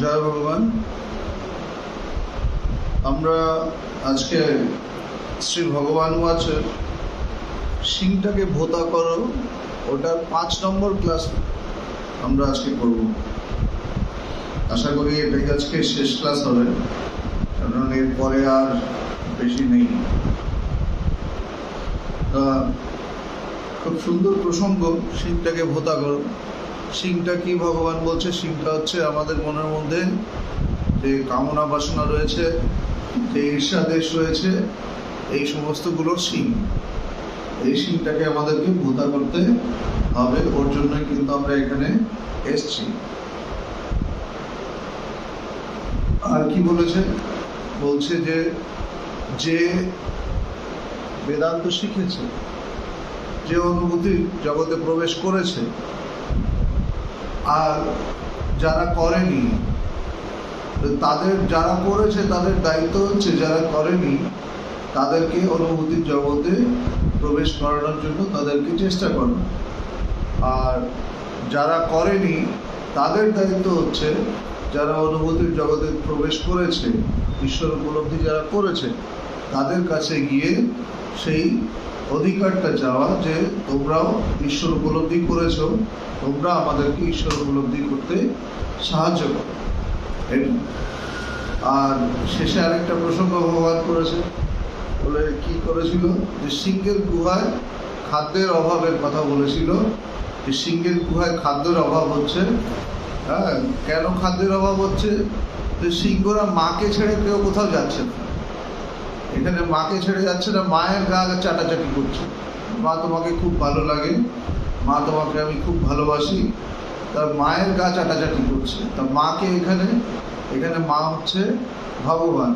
জয় ভগবান। আমরা আজকে শ্রী ভগবান ওয়াচের সিংটাকে ভোতা করো ওটার 5 নম্বর ক্লাস আমরা আজকে করব। আশা করি এটাই আজকে শেষ ক্লাস হবে, কারণ এরপরে আর বেশি নেই। খুব সুন্দর প্রসঙ্গ, সিংটাকে ভোতা করো। সিংটা কি ভগবান বলছে? সিংটা হচ্ছে আমাদের মনের মধ্যে যে কামনা বাসনা রয়েছে, যে ঈর্ষা দেশ রয়েছে, এই সমস্তগুলোর সিং। এই সিংটাকে আমাদেরকে ভোতা করতে হবে, ওর জন্যই কিন্তু আমরা এখানে এসছি। আর কি বলেছে? বলছে যে বেদান্ত শিখেছে, যে অনুভূতি জগতে প্রবেশ করেছে, আর যারা করেনি যারা করেছে তাদের দায়িত্ব হচ্ছে যারা করেনি তাদেরকে অনুভূতির জগতে প্রবেশ করানোর জন্য তাদেরকে চেষ্টা করা। আর যারা করেনি তাদের দায়িত্ব হচ্ছে যারা অনুভূতির জগতে প্রবেশ করেছে, ঈশ্বর উপলব্ধি যারা করেছে, তাদের কাছে গিয়ে সেই অধিকারটা চাওয়া যে তোমরাও ঈশ্বর উপলব্ধি করেছ, তোমরা আমাদেরকে ঈশ্বর উপলব্ধি করতে সাহায্য করো। আর শেষে আরেকটা প্রসঙ্গ ভগবান করেছে, বলে কি করেছিল? যে সিংহের গুহায় খাদ্যের অভাবের কথা বলেছিল, যে সিংহের গুহায় খাদ্যের অভাব হচ্ছে। হ্যাঁ, কেন খাদ্যের অভাব হচ্ছে? যে সিংহরা মাকে ছেড়ে কেউ কোথাও যাচ্ছে না। এখানে মাকে ছেড়ে যাচ্ছে না, মায়ের গা চাটাচাটি করছে। মা তোমাকে খুব ভালো লাগে, মা তোমাকে আমি খুব ভালোবাসি, তার মায়ের গা চাটাচাটি করছে। তা মাকে এখানে মা হচ্ছে ভগবান,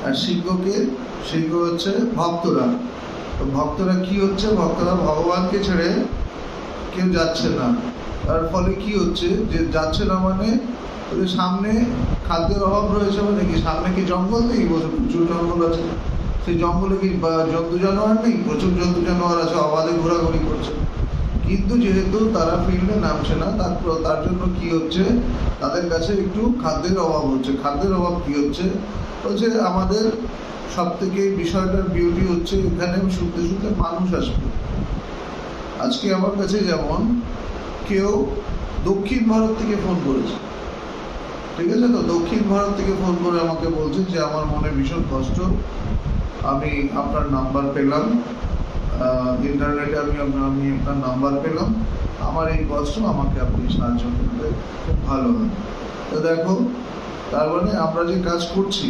আর সিংহ হচ্ছে ভক্তরা। তো ভক্তরা কি হচ্ছে? ভক্তরা ভগবানকে ছেড়ে কেউ যাচ্ছে না। তার ফলে কি হচ্ছে? যে যাচ্ছে না মানে সামনে খাদ্যের অভাব রয়েছে, মানে কি সামনে কি জঙ্গল নেই? প্রচুর জঙ্গল আছে। সেই জঙ্গলে কি জন্তু জানোয়ার নেই? প্রচুর জন্তু জানোয়ার আছে, অবাধে ঘোরাঘুরি করছে। কিন্তু যেহেতু তারা ফিল্ডে নামছে না, তার জন্য কি হচ্ছে? তাদের কাছে একটু খাদ্যের অভাব হচ্ছে। খাদ্যের অভাব কি হচ্ছে? আমাদের সব থেকে বিষয়টার বিউটি হচ্ছে এখানে শুনতে শুনতে মানুষ আসবে। আজকে আমার কাছে যেমন কেউ দক্ষিণ ভারত থেকে ফোন করেছে, ঠিক আছে? তো দক্ষিণ ভারত থেকে ফোন করে আমাকে বলছে যে আমার মনে ভীষণ কষ্ট, আমি আপনার নাম্বার পেলাম ইন্টারনেটে, আমি আপনার নাম্বার পেলাম, আমার এই কষ্ট, আমাকে আপনি সাহায্য করলে খুব ভালো হয়। তো দেখো, তার মানে আমরা যে কাজ করছি,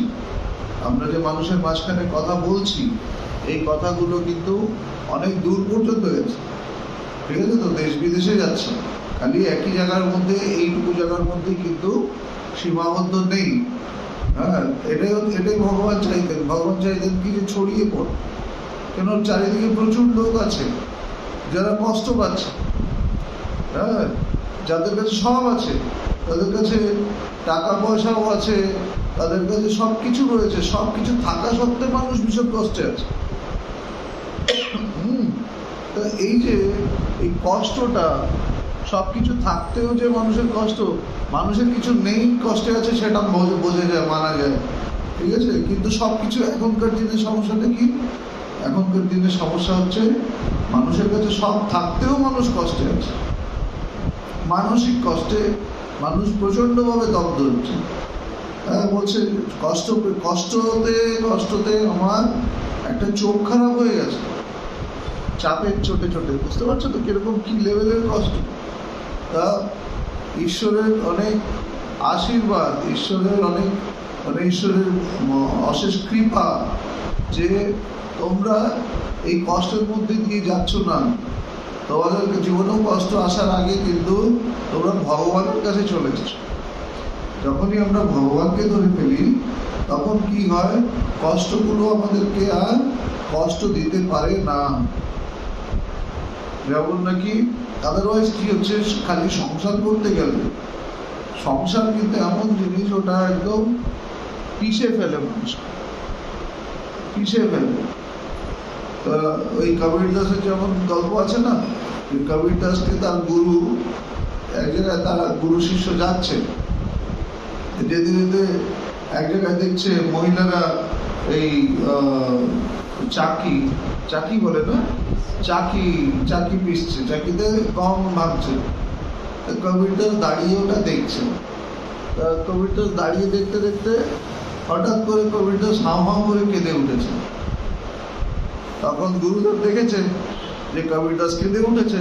আমরা যে মানুষের মাঝখানে কথা বলছি, এই কথাগুলো কিন্তু অনেক দূর পর্যন্ত গেছে, ঠিক আছে? তো দেশ বিদেশে যাচ্ছে, খালি একই জায়গার মধ্যে, এইটুকু জায়গার মধ্যেই কিন্তু সীমাবদ্ধ নেই। হ্যাঁ, এটাই ভগবান চাইতেন। ভগবান চাইতেন কি যে ছড়িয়ে পড়ে, কেন চারিদিকে প্রচুর লোক আছে যারা কষ্ট পাচ্ছে। হ্যাঁ, যাদের কাছে সব আছে, তাদের কাছে টাকা পয়সাও আছে, তাদের কাছে সব কিছু রয়েছে, সব কিছু থাকা সত্ত্বেও মানুষ ভীষণ কষ্টে আছে। তা এই যে এই কষ্টটা, সব কিছু থাকতেও যে মানুষের কষ্ট, মানুষের কিছু নেই কষ্টে আছে, সেটা বোঝা যায়, মানা যায়, ঠিক আছে? কিন্তু সব কিছু এখনকার দিনে সমস্যাটা কি? এখনকার দিনে সমস্যা হচ্ছে মানুষের কাছে সব থাকতেও মানুষ কষ্টে আছে। মানসিক কষ্টে মানুষ প্রচণ্ডভাবে দগ্ধ হচ্ছে। হ্যাঁ, বলছে কষ্টতে আমার একটা চোখ খারাপ হয়ে গেছে, চাপের চোটে। বুঝতে পারছো তো কিরকম কি লেভেলের কষ্ট? তা ঈশ্বরের অনেক আশীর্বাদ, ঈশ্বরের অশেষ কৃপা যে তোমরা এই কষ্টের মধ্যে দিয়ে যাচ্ছ না। তোমাদের জীবনেও কষ্ট আসার আগে কিন্তু তোমরা ভগবানের কাছে চলে এসেছো। যখনই আমরা ভগবানকে ধরে ফেলি, তখন কি হয়? কষ্টগুলো আমাদেরকে আর কষ্ট দিতে পারে না। যেমন নাকি আদারওয়াইজ কি হচ্ছে, খালি সংসার করতে গেলে, সংসার কিন্তু এমন জিনিস, ওটা একদম পিষে ফেলে মানুষকে, পিষে ফেলে। তো ওই কবির দাসের যেমন গল্প আছে না, কবির দাসকে তার গুরু, এক জায়গায় তার গুরু শিষ্য যাচ্ছে, যেতে যেতে এক জায়গায় দেখছে মহিলারা এই চাকি চাকি বলে না, চাকি চাকি পিসছে, চাকিতে গম ভাঙছে। কবিরদাস দাঁড়িয়ে ওটা দেখছে। কবিরদাস দাঁড়িয়ে দেখতে দেখতে হঠাৎ করে কবিরদাস হাও হাও করে কেঁদে উঠেছে। তখন গুরুদেব দেখেছে যে কবিরদাস কেঁদে উঠেছে।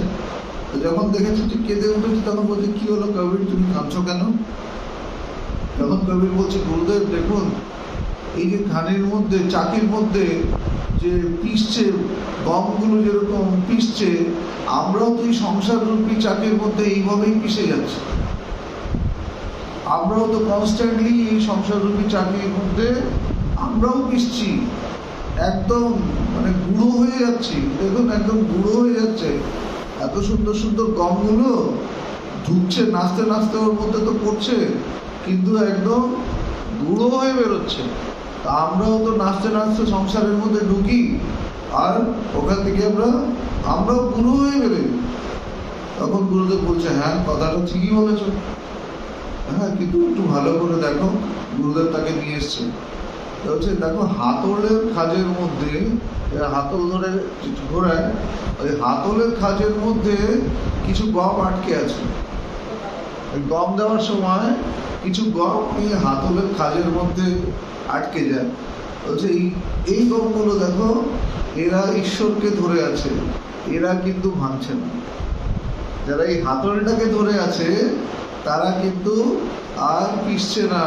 যখন দেখেছে যে কেঁদে উঠেছে তখন বলছে, কি হলো কবির, তুমি কাঁদছো কেন? তখন কবির বলছে, গুরুদেব দেখুন, এই যে ধানের মধ্যে চাকির মধ্যে যে পিসছে গমগুলো যেরকম পিসছে, আমরাও তো এই সংসার রূপী চাকির মধ্যে এইভাবেই পিষে যাচ্ছি। আমরাও তো কনস্ট্যান্টলি এই সংসার রূপী চাকির মধ্যে আমরাও পিসছি, একদম মানে গুঁড়ো হয়ে যাচ্ছি। দেখুন একদম গুঁড়ো হয়ে যাচ্ছে। এত সুন্দর সুন্দর গমগুলো ঢুকছে, নাচতে নাচতে ওর মধ্যে তো পড়ছে, কিন্তু একদম গুঁড়ো হয়ে বেরোচ্ছে। তা আমরাও তো নাচতে নাচতে সংসারের মধ্যে ঢুকি, আর ওখান থেকে আমরাও গুঁড়ো হয়ে বেরোই। তখন গুরুদেব বলছে, হ্যাঁ কথাটা ঠিকই বলেছ, হ্যাঁ কিন্তু একটু ভালো করে দেখো। গুরুদেব তাকে নিয়ে এসছে, বলছে দেখো হাতলের খাজের মধ্যে, হাতল ধরে ঘোরায়, ওই হাতলের খাজের মধ্যে কিছু গম আটকে আছে। ওই গম দেওয়ার সময় কিছু গম এই হাতলের খাজের মধ্যে আটকে যায়। বলছে এই গমগুলো দেখো, এরা ঈশ্বরকে ধরে আছে, এরা কিন্তু ভাঙছে না। যারা এই হাতলটাকে ধরে আছে তারা কিন্তু আর পিছছে না।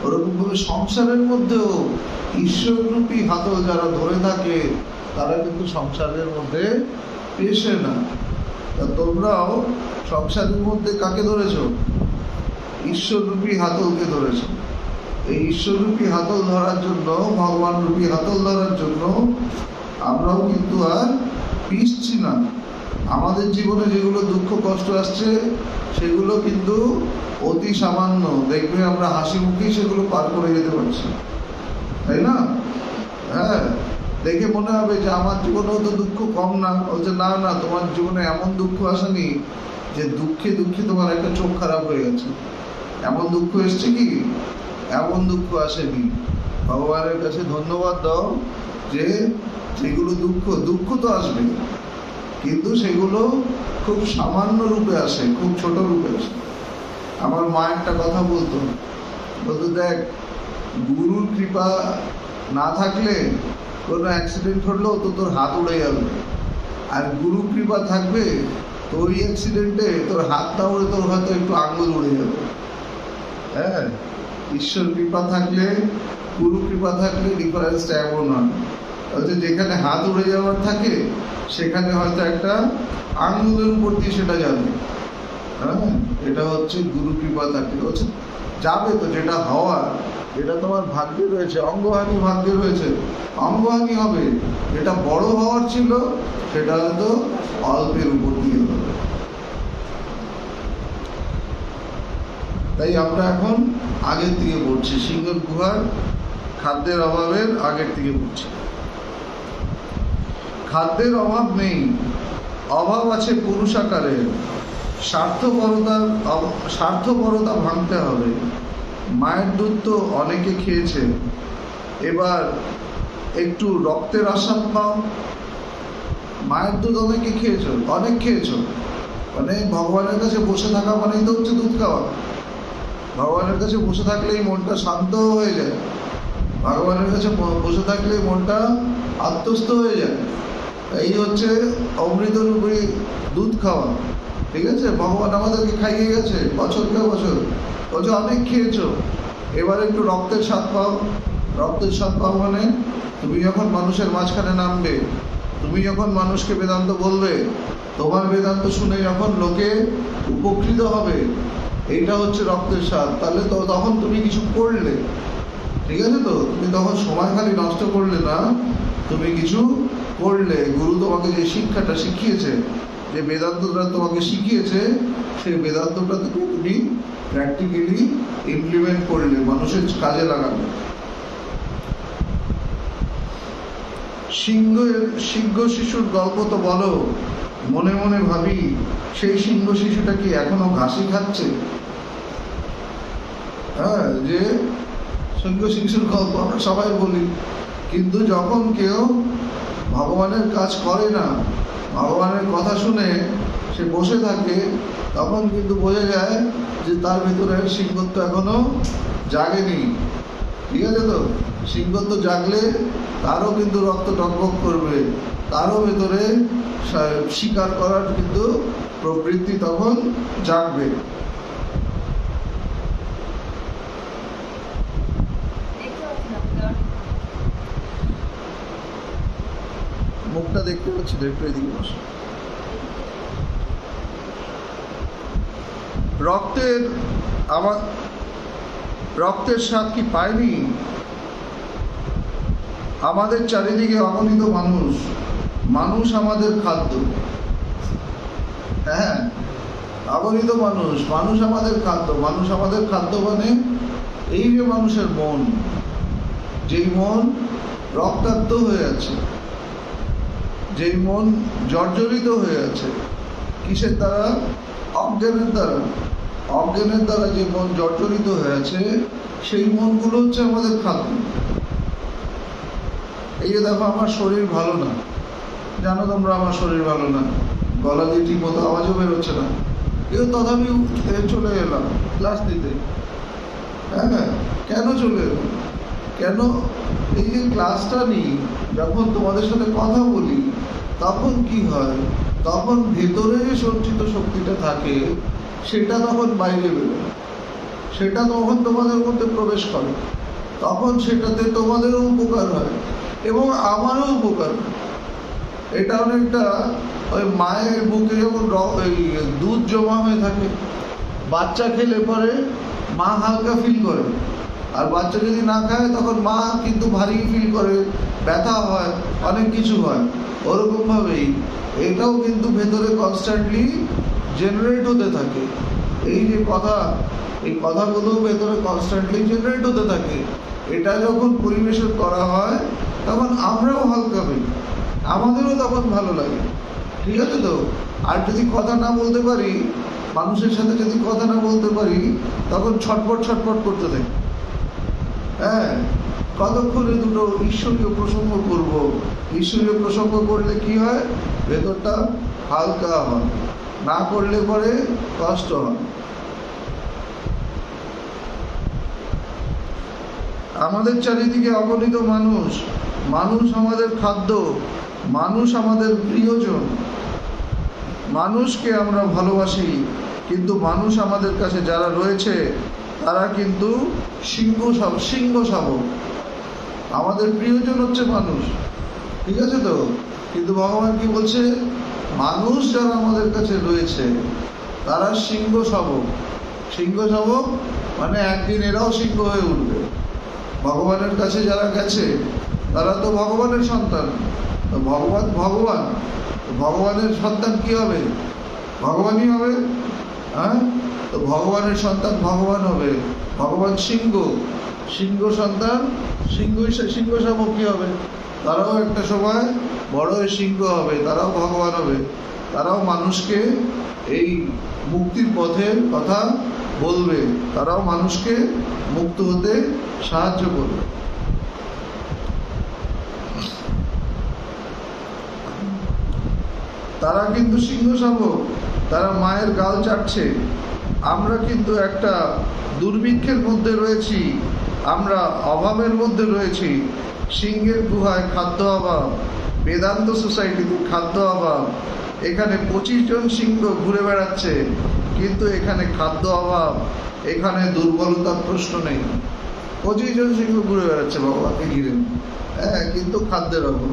ওরকম ভাবে সংসারের মধ্যেও ঈশ্বররূপী হাতল যারা ধরে থাকে তারা কিন্তু সংসারের মধ্যে পেশে না। তা তোমরাও সংসারের মধ্যে কাকে ধরেছ? ঈশ্বররূপী হাতলকে ধরেছ। এই ঈশ্বররূপী হাতল ধরার জন্য, ভগবান রূপী হাতল ধরার জন্য আমরাও কিন্তু আর পিছছি না। আমাদের জীবনে যেগুলো দুঃখ কষ্ট আসছে সেগুলো কিন্তু অতি সামান্য, দেখবে আমরা হাসি মুখেই সেগুলো পার করে যেতে পারছি, তাই না? হ্যাঁ, দেখে মনে হবে যে আমার জীবনেও তো দুঃখ কম না। বলছে না না, তোমার জীবনে এমন দুঃখ আসেনি যে দুঃখে দুঃখে তোমার একটা চোখ খারাপ হয়ে গেছে। এমন দুঃখ এসছে কি? এমন দুঃখ আসেনি। ভগবানের কাছে ধন্যবাদ দাও যে যেগুলো দুঃখ তো আসবে, কিন্তু সেগুলো খুব সামান্য রূপে আসে, খুব ছোট রূপে আসে। আমার মা একটা কথা বলতো, দেখ গুরুর কৃপা না থাকলে কোনো অ্যাক্সিডেন্ট হলেও তো তোর হাত উড়ে যাবে, আর গুরু কৃপা থাকবে তো ওই অ্যাক্সিডেন্টে তোর হাত না উড়ে তোর হয়তো একটু আঙুল উড়ে যাবে। হ্যাঁ, ঈশ্বর কৃপা থাকলে, গুরু কৃপা থাকলে ডিফারেন্সটা এমন হয়। যেখানে হাত উড়ে যাওয়ার থাকে সেখানে হয়তো একটা আঙুলের উপর দিয়ে সেটা যাবে। হ্যাঁ, এটা হচ্ছে গুরু কৃপা থাকলে হচ্ছে যাবে। তো যেটা হওয়ার, যেটা তোমার ভাগ্যে রয়েছে, অঙ্গহানি ভাগ্যে রয়েছে, অঙ্গহানি হবে। যেটা বড় হওয়ার ছিল সেটা হয়তো অল্পের উপর দিয়ে হবে। তাই আমরা এখন আগের দিকে পড়ছি, সিংহের গুহার খাদ্যের অভাবের আগের দিকে পড়ছি। খাদ্যের অভাব নেই, অভাব আছে পুরুষাকারে। স্বার্থপরতা ভাঙতে হবে। মায়ের দুধ তো অনেকে খেয়েছে, এবার একটু রক্তের আস্বাদ পাও। মায়ের দুধ অনেকে খেয়েছো, অনেক খেয়েছো, মানে ভগবানের কাছে বসে থাকা মানেই তো হচ্ছে দুধ খাওয়া। ভগবানের কাছে বসে থাকলেই মনটা শান্ত হয়ে যায়, ভগবানের কাছে বসে থাকলেই মনটা আত্মস্থ হয়ে যায়। এই হচ্ছে অমৃতরূপী দুধ খাওয়া। ঠিক আছে, ভগবান আমাদেরকে খাইয়ে গেছে বছরকে বছর, বছর অনেক খেয়েছো, এবার একটু রক্তের স্বাদ পাও। রক্তের স্বাদ পাও মানে তুমি যখন মানুষের মাঝখানে নামবে, তুমি যখন মানুষকে বেদান্ত বলবে, তোমার বেদান্ত শুনে যখন লোকে উপকৃত হবে, এইটা হচ্ছে রক্তের স্বাদ। তাহলে তো তখন তুমি কিছু করলে, ঠিক আছে তো, তুমি তখন সময় খালি নষ্ট করলে না, তুমি কিছু করলে। গুরু তোমাকে যে শিক্ষাটা শিখিয়েছে, যে বেদান্তটা তোমাকে শিখিয়েছে, সেই বেদান্তটা থেকে তুমি প্র্যাকটিক্যালি ইমপ্লিমেন্ট করলে, মানুষের কাজে লাগালে। সিংহ শিশুর গল্প তো বলো, মনে মনে ভাবি সেই সিংহ শিশুটা কি এখনো ঘাসি খাচ্ছে? হ্যাঁ, যে শঙ্খ শিশুর গল্প আমরা সবাই বলি, কিন্তু যখন কেউ ভগবানের কাজ করে না, ভগবানের কথা শুনে সে বসে থাকে, তখন কিন্তু বোঝা যায় যে তার ভিতরে সিংহত্ব এখনো জাগেনি। ঠিক আছে তো? সিংহত্ব জাগলে তারও কিন্তু রক্ত টকবক করবে, তারও ভেতরে স্বীকার করার কিন্তু প্রবৃত্তি তখন জাগবে। মুখটা দেখতে পাচ্ছি, একটু এদিকে বসে। রক্তের স্বাদ কি পায়নি? আমাদের চারিদিকে অগণিত মানুষ আমাদের খাদ্য। হ্যাঁ, অগণিত মানুষ আমাদের খাদ্য। মানুষ আমাদের খাদ্য মানে এই যে মানুষের মন, যেই মন রক্তাক্ত হয়ে আছে, যেই মন জর্জরিত হয়ে আছে, কিসের দ্বারা? অজ্ঞানের দ্বারা যে মন জর্জরিত হয়ে আছে, সেই মনগুলো হচ্ছে আমাদের খাদ্য। এই যে দেখো, আমার শরীর ভালো না, জানো তোমরা আমার শরীর ভালো না, গলা দিয়ে ঠিক মতো আওয়াজও বেরোচ্ছে না, কিন্তু তথাপি চলে এলাম ক্লাস দিতে। হ্যাঁ, কেন চলে এলাম? কেন? এই যে ক্লাসটা নিই, যখন তোমাদের সাথে কথা বলি, তখন কি হয়? তখন ভেতরে যে সঞ্চিত শক্তিটা থাকে, সেটা তখন বাইরে বেরোয়, সেটা তখন তোমাদের মধ্যে প্রবেশ করে, তখন সেটাতে তোমাদেরও উপকার হয় এবং আমারও উপকার হয়। এটা অনেকটা ওই মায়ের বুকে যখন দুধ জমা হয়ে থাকে, বাচ্চা খেলে পরে মা হালকা ফিল করে, আর বাচ্চা যদি না খায় তখন মা কিন্তু ভারী ফিল করে, ব্যথা হয়, অনেক কিছু হয়। ওরকমভাবেই এটাও কিন্তু ভেতরে কনস্ট্যান্টলি জেনারেট হতে থাকে। এই যে কথা, এই কথাগুলো ভেতরে কনস্ট্যান্টলি জেনারেট হতে থাকে। এটা যখন পরিবেশন করা হয়, তখন আমরাও হালকা হই, আমাদেরও তখন ভালো লাগে। ঠিক আছে তো? আর যদি কথা না বলতে পারি, মানুষের সাথে যদি কথা না বলতে পারি, তখন ছটফট করতে থাকি। হ্যাঁ, কতক্ষণে দুটো ঈশ্বরীয় প্রসঙ্গ করব। ঈশ্বরীয় প্রসঙ্গ করলে কি হয়? ভেতরটা হালকা হয়, না করলে পরে কষ্ট হয়। আমাদের চারিদিকে অগণিত মানুষ আমাদের খাদ্য, মানুষ আমাদের প্রিয়জন, মানুষকে আমরা ভালোবাসি, কিন্তু মানুষ আমাদের কাছে যারা রয়েছে তারা কিন্তু সিংহ শাবক। আমাদের প্রিয়জন হচ্ছে মানুষ, ঠিক আছে তো? কিন্তু ভগবান কি বলছে? মানুষ যারা আমাদের কাছে রয়েছে তারা সিংহ শাবক মানে একদিন এরাও সিংহ হয়ে উঠবে। ভগবানের কাছে যারা গেছে তারা তো ভগবানের সন্তান। ভগবানের সন্তান কি হবে? ভগবানই হবে। হ্যাঁ, তো ভগবানের সন্তান ভগবান হবে। ভগবান সিংহ সন্তান, সিংহ শাবক কি হবে? তারাও একটা সময় বড় হয়ে সিংহ হবে, তারাও ভগবান হবে, তারাও মানুষকে এই মুক্তির পথের কথা বলবে, তারাও মানুষকে মুক্ত হতে সাহায্য করবে। তারা কিন্তু সিংহ শাবক, তারা মায়ের গাল চাটছে। আমরা কিন্তু একটা দুর্ভিক্ষের মধ্যে রয়েছি, আমরা অভাবের মধ্যে রয়েছি। সিংহের গুহায় খাদ্য অভাব, বেদান্ত সোসাইটিতে খাদ্য অভাব, এখানে 25 জন সিংহ ঘুরে বেড়াচ্ছে, কিন্তু এখানে খাদ্য অভাব, এখানে দুর্বলতার প্রশ্ন নেই। 25 জন সিংহ ঘুরে বেড়াচ্ছে ভগবানকে ঘিরে, হ্যাঁ, কিন্তু খাদ্যের অভাব।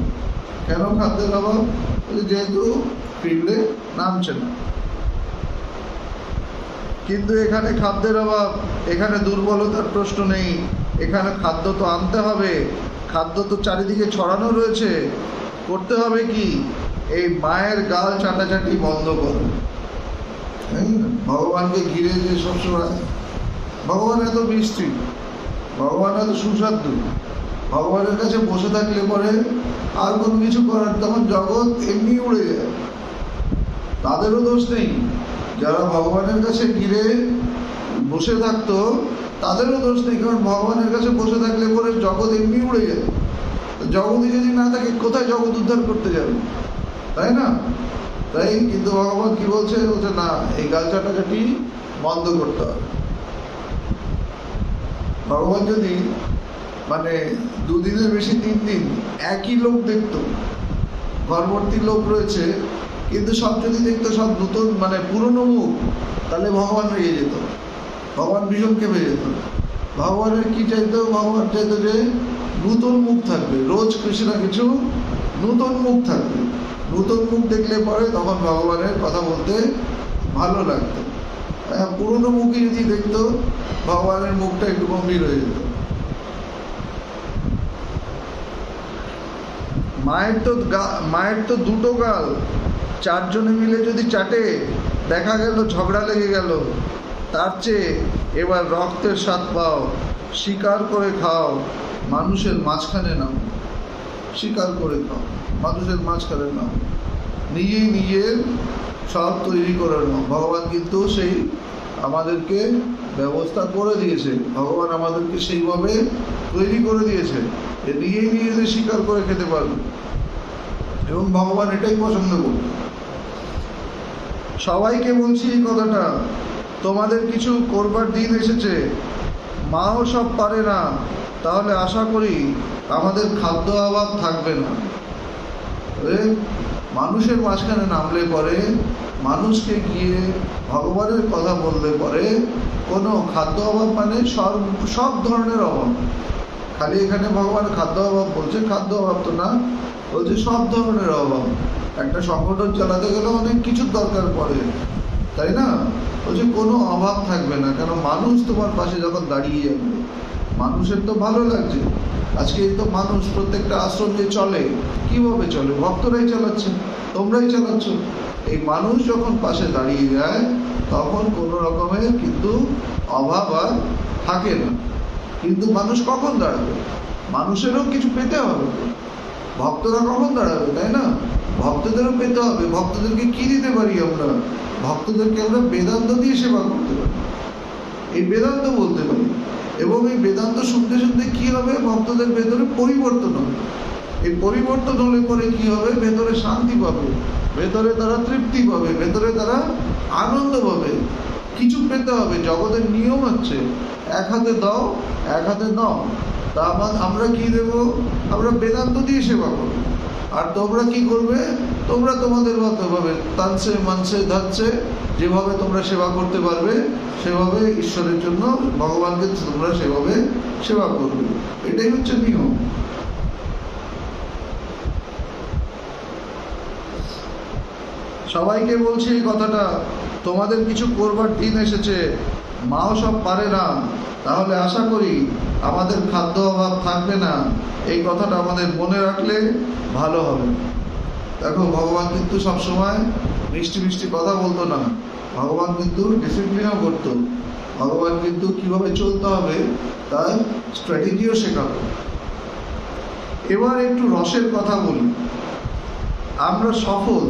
কেন খাদ্যের অভাব? যেহেতু ফিল্ডে নামছে না। কিন্তু এখানে খাদ্যের অভাব, এখানে দুর্বলতার প্রশ্ন নেই। এখানে খাদ্য তো আনতে হবে, খাদ্য তো চারিদিকে ছড়ানো রয়েছে। করতে হবে কি? এই মায়ের গাল চাটাচাটি বন্ধ করো। ভগবানকে ঘিরে যে সবসময়, ভগবান এত মিষ্টি, ভগবান এত সুস্বাদু, ভগবানের কাছে বসে থাকলে পরে আর কোনো কিছু করার, তখন জগৎ এমনি উড়ে যায়। তাদেরও দোষ নেই যারা ভগবানের কাছে ঘিরে বসে থাকতো তাদেরও দোষ নেই, কারণ ভগবানের কাছে বসে থাকলে পরে জগৎ এমনি উড়ে যাবে। জগৎই যদি না থাকে কোথায় জগৎ উদ্ধার করতে যাবে, তাই না? তাই কিন্তু ভগবান কি বলছে, বলছে না, এই গাল চাটাচাটি বন্ধ করতে হবে। ভগবান যদি মানে 2 দিনের বেশি 3 দিন একই লোক দেখতো, ঘরবর্তী লোক রয়েছে কিন্তু সব যদি দেখতো সব নতুন মানে পুরনো মুখ, তাহলে ভগবান রেগে যেত, ভগবান ভীষণ কেঁপে যেত। ভগবানের কি চাইতো? ভগবান চাইতো যে নতুন মুখ থাকবে, রোজ কিছু না কিছু নতুন মুখ থাকবে। নতুন মুখ দেখলে পরে তখন ভগবানের কথা বলতে ভালো লাগতো। পুরনো মুখই যদি দেখতো, ভগবানের মুখটা একটু গম্ভীর হয়ে যেত। মায়ের তো 2টো গাল, 4 জনে মিলে যদি চাটে, দেখা গেল ঝগড়া লেগে গেল, তার চেয়ে এবার রক্তের স্বাদ পাও, স্বীকার করে খাও, মানুষের মাঝখানে নাও। স্বীকার করে খাও, মানুষের মাঝখানে নাও, নিজের সব তৈরি করে নাও। ভগবান কিন্তু সেই আমাদেরকে ব্যবস্থা করে দিয়েছে, ভগবান আমাদেরকে সেইভাবে তৈরি করে দিয়েছে যে নিজেদের স্বীকার করে খেতে পারবে, এবং ভগবান এটাই পছন্দ করবে। সবাইকে বলছি এই কথাটা, তোমাদের কিছু করবার দিন এসেছে, মাও সব পারে না, তাহলে আশা করি আমাদের খাদ্য অভাব থাকবে না। মানুষের মাঝখানে নামলে পরে, মানুষকে গিয়ে ভগবানের কথা বললে পরে কোনো খাদ্য অভাব মানে সব ধরনের অভাব। খালি এখানে ভগবান খাদ্য অভাব বলছে, খাদ্য অভাব তো না, বলছে সব ধরনের অভাব। একটা সংগঠন চালাতে গেলে অনেক কিছুর দরকার পড়ে, তাই না? বলছে কোনো অভাব থাকবে না, কেন মানুষ তোমার পাশে যখন দাঁড়িয়ে যাবে। মানুষের তো ভালো লাগছে, আজকে তো মানুষ প্রত্যেকটা আশ্রম যে চলে, কিভাবে চলে? ভক্তরাই চালাচ্ছে, তোমরাই চালাচ্ছ। এই মানুষ যখন পাশে দাঁড়িয়ে যায়, তখন কোনো রকমের কিন্তু অভাব আর থাকে না। কিন্তু মানুষ কখন দাঁড়াবে? মানুষেরও কিছু পেতে হবে। ভক্তরা কখন দাঁড়াবে, তাই না? ভক্তদেরও পেতে হবে। ভক্তদেরকে কি দিতে পারি আমরা? ভক্তদেরকে আমরা বেদান্ত দিয়ে সেবা করতে পারি, এই বেদান্ত বলতে পারি। এবং এই বেদান্ত শুনতে শুনতে কি হবে? ভক্তদের ভেতরে পরিবর্তন হবে। এই পরিবর্তন হলে পরে কি হবে? ভেতরে শান্তি পাবে, ভেতরে তারা তৃপ্তি পাবে, ভেতরে তারা আনন্দ পাবে। কিছু পেতে হবে। জগতের নিয়ম হচ্ছে এক হাতে দাও, এক হাতে নাও। তা আমরা কি দেব? আমরা বেদান্ত দিয়ে সেবা করবো। আর তোমরা কি করবে? তোমরা তোমাদের মতো ভাবে তানসে মানসে ধাচ্ছে যেভাবে তোমরা সেবা করতে পারবে, সেভাবে ঈশ্বরের জন্য, ভগবানকে তোমরা সেভাবে সেবা করবে। এটাই হচ্ছে নিয়ম। সবাইকে বলছি এই কথাটা, তোমাদের কিছু করবার দিন এসেছে, মাও সব পারে না, তাহলে আশা করি আমাদের খাদ্য অভাব থাকবে না। এই কথাটা আমাদের মনে রাখলে ভালো হবে। দেখো, ভগবান কিন্তু সবসময় মিষ্টি মিষ্টি কথা বলতো না, ভগবান কিন্তু ডিসিপ্লিনও করতো। ভগবান কিন্তু কিভাবে চলতে হবে তার স্ট্র্যাটেজিও শেখাতো। এবার একটু রসের কথা বলি। আমরা সফল,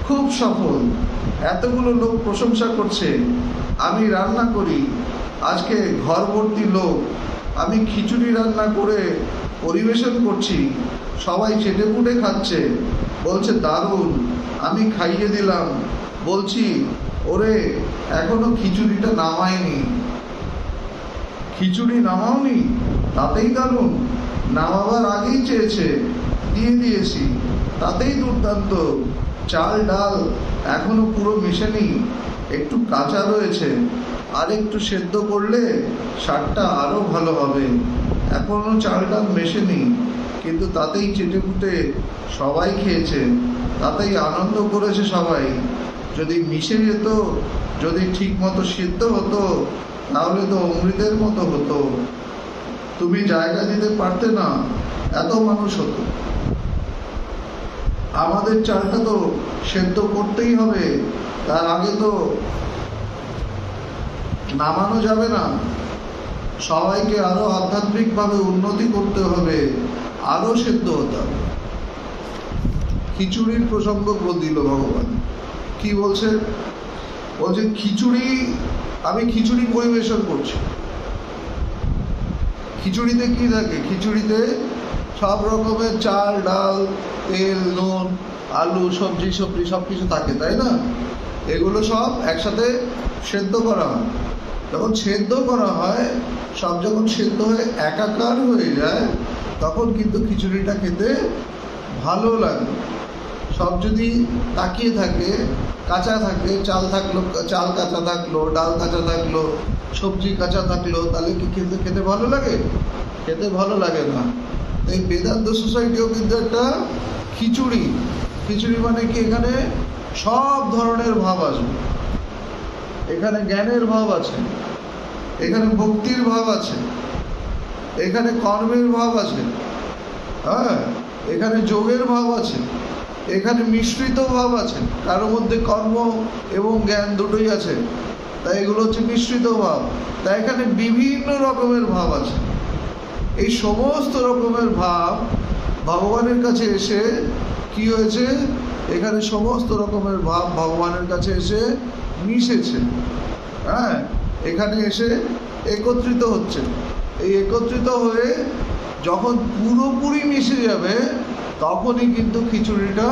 খুব সফল। এতগুলো লোক প্রশংসা করছে, আমি রান্না করি, আজকে ঘর ভর্তি লোক, আমি খিচুড়ি রান্না করে পরিবেশন করছি, সবাই চেটেপুটে খাচ্ছে, বলছে দারুণ, আমি খাইয়ে দিলাম। বলছি, ওরে এখনো খিচুড়িটা নামায়নি। খিচুড়ি নামাওনি? তাতেই দারুণ। নামাবার আগেই চেয়েছে, দিয়ে দিয়েছি, তাতেই দুর্দান্ত। চাল ডাল এখনো পুরো মেশেনি, একটু কাঁচা রয়েছে, আর একটু সেদ্ধ করলে স্বাদটা আরো ভালো হবে। এখনো চাল ডাল মেশেনি, কিন্তু তাতেই চেটেপুটে সবাই খেয়েছে, তাতেই আনন্দ করেছে সবাই। যদি মিশে যেত, যদি ঠিক মতো সিদ্ধ হতো, তাহলে তো অমৃতের মতো হতো। তুমি জায়গা দিতে পারতে না, এত মানুষ হতো। আমাদের চালটা তো সেদ্ধ করতেই হবে, তার আগে তো নামানো যাবে না। সবাইকে আরো আধ্যাত্মিকভাবে উন্নতি করতে হবে, আরো সেদ্ধ হতে হবে। খিচুড়ির প্রসঙ্গ দিল ভগবান। কি বলছে? বলছে খিচুড়ি, আমি খিচুড়ি পরিবেশন করছি। খিচুড়িতে কি থাকে? খিচুড়িতে সব রকমের চাল, ডাল, তেল, নুন, আলু, সবজি সব কিছু থাকে, তাই না? এগুলো সব একসাথে সেদ্ধ করা হয়। যখন সেদ্ধ করা হয়, সব যখন সেদ্ধ হয়ে একাকার হয়ে যায়, তখন কিন্তু খিচুড়িটা খেতে ভালো লাগে। সব যদি তাকিয়ে থাকে, কাঁচা থাকে, চাল কাঁচা থাকলো, ডাল কাঁচা থাকলো, সবজি কাঁচা থাকলো, তাহলে কি খেতে ভালো লাগে? খেতে ভালো লাগে না। এই বেদান্ত সোসাইটিও কিন্তু একটা খিচুড়ি। খিচুড়ি মানে কি? এখানে সব ধরনের ভাব আসবে। এখানে জ্ঞানের ভাব আছে, এখানে ভক্তির ভাব আছে, এখানে কর্মের ভাব আছে, হ্যাঁ, এখানে যোগের ভাব আছে, এখানে মিশ্রিত ভাব আছে। কারোর মধ্যে কর্ম এবং জ্ঞান দুটোই আছে, তাই এগুলো হচ্ছে মিশ্রিত ভাব। তাই এখানে বিভিন্ন রকমের ভাব আছে। এই সমস্ত রকমের ভাব ভগবানের কাছে এসে কি হয়েছে? এখানে সমস্ত রকমের ভাব ভগবানের কাছে এসে মিশেছে, হ্যাঁ, এখানে এসে একত্রিত হচ্ছে। এই একত্রিত হয়ে যখন পুরোপুরি মিশে যাবে, তখনই কিন্তু খিচুড়িটা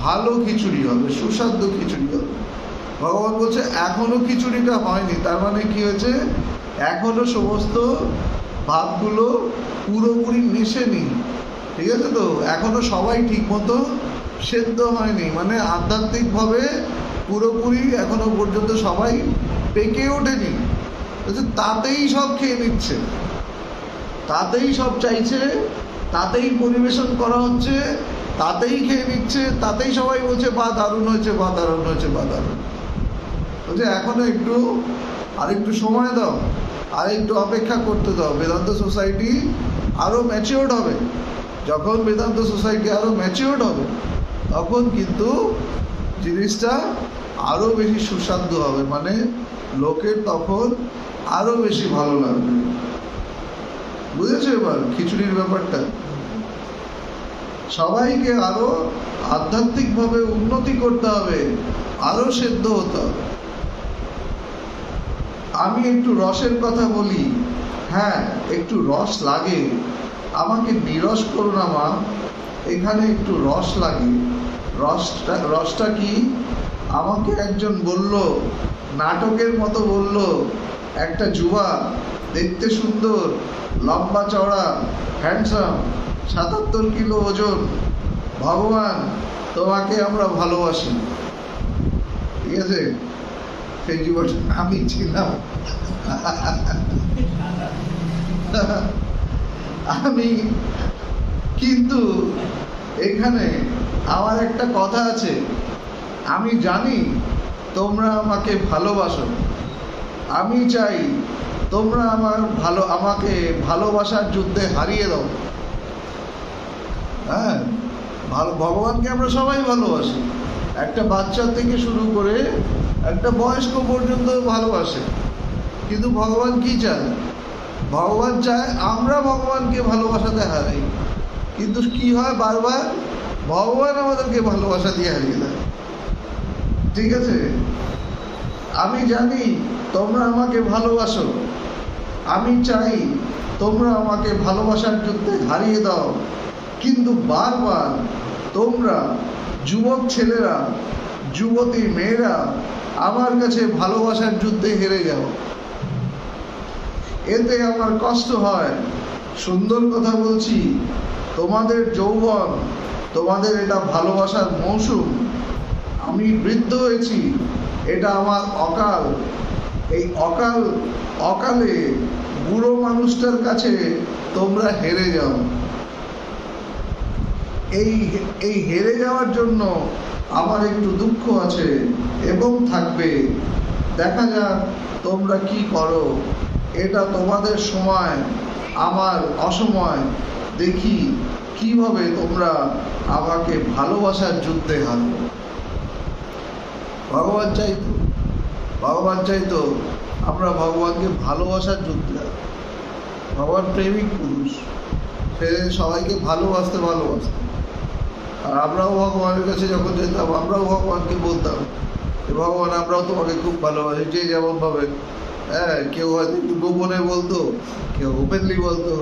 ভালো খিচুড়ি হবে, সুস্বাদু খিচুড়ি হবে। ভগবান বলছে এখনো খিচুড়িটা হয়নি, তার মানে কি হয়েছে? এখনো সমস্ত ভাবগুলো পুরোপুরি মেশেনি, ঠিক আছে তো? এখনো সবাই ঠিক মতো সেদ্ধ হয়নি, মানে আধ্যাত্মিকভাবে পুরোপুরি এখনো পর্যন্ত সবাই পেকে ওঠেনি। তাতেই সব খেয়ে নিচ্ছে, তাতেই সব চাইছে, তাতেই পরিবেশন করা হচ্ছে, তাতেই খেয়ে নিচ্ছে, তাতেই সবাই বলছে বা দারুণ হয়েছে, বা দারুণ হয়েছে, বা দারুণ। বলছে এখনো আরেকটু সময় দাও, আর একটু অপেক্ষা করতে দাও। বেদান্ত সোসাইটি আরো ম্যাচিওর্ড হবে। যখন বেদান্ত সোসাইটি আরো ম্যাচিওর্ড হবে, তখন কিন্তু জিনিসটা আরো বেশি সুস্বাদু হবে, মানে লোকের তখন আরো বেশি ভালো লাগবে। বুঝেছো এবার খিচুড়ির ব্যাপারটা? সবাইকে আরো আধ্যাত্মিকভাবে উন্নতি করতে হবে, আরো সেদ্ধ হতে হবে। আমি একটু রসের কথা বলি। হ্যাঁ, একটু রস লাগে। আমাকে নিরস করো না মা, এখানে একটু রস লাগে। রসটা কি? আমাকে একজন বলল, নাটকের মতো বলল, একটা যুবা, দেখতে সুন্দর, লম্বা চওড়া, হ্যান্ডসাম, ৭৭ কিলো ওজন, ভগবান তোমাকে আমরা ভালোবাসি। ঠিক আছে? সেই যুবটা আমি ছিলাম। আমি কিন্তু এখানে আমার একটা কথা আছে, আমি জানি তোমরা আমাকে ভালোবাসো, আমি চাই তোমরা আমাকে ভালোবাসার যুদ্ধে হারিয়ে দাও। হ্যাঁ, ভগবানকে আমরা সবাই ভালোবাসি, একটা বাচ্চা থেকে শুরু করে একটা বয়স্ক পর্যন্ত ভালোবাসে। কিন্তু ভগবান কি চায়? ভগবান চায় আমরা ভগবানকে ভালোবাসাতে হারাই। কিন্তু কি হয়? বারবার ভগবান আমাদেরকে ভালোবাসা দিয়ে হারিয়ে দেয়। ঠিক আছে? আমি জানি তোমরা আমাকে ভালোবাসো, আমি চাই তোমরা আমাকে ভালোবাসার যুদ্ধে হারিয়ে দাও। কিন্তু বারবার তোমরা যুবক ছেলেরা, যুবতী মেয়েরা আমার কাছে ভালোবাসার যুদ্ধে হেরে যাও। এতে আমার কষ্ট হয়। সুন্দর কথা বলছি, তোমাদের যৌবন, তোমাদের এটা ভালোবাসার মৌসুম। আমি বৃদ্ধ হয়েছি, এটা আমার অকাল। এই অকালে বুড়ো মানুষটার কাছে তোমরা হেরে যাও। এই হেরে যাওয়ার জন্য আমার একটু দুঃখ আছে এবং থাকবে। দেখা যাক তোমরা কি করো। এটা তোমাদের সময়, আমার অসময়। দেখি কিভাবে তোমরা আমাকে ভালোবাসার যুদ্ধে হারো। ভগবান চাইতো আমরা ভগবানকে ভালোবাসার যুদ্ধে। ভগবান প্রেমিক পুরুষ, সে সবাইকে ভালোবাসতে। আর আমরাও ভগবানের কাছে যখন যেতাম, আমরাও ভগবানকে বলতাম ভগবান আমরাও তোমাকে খুব ভালোবাসি, যে যেমন ভাবে। হ্যাঁ, কেউ হয়তো একটু গোপনে বলতো, কেউ ওপেনলি বলতো।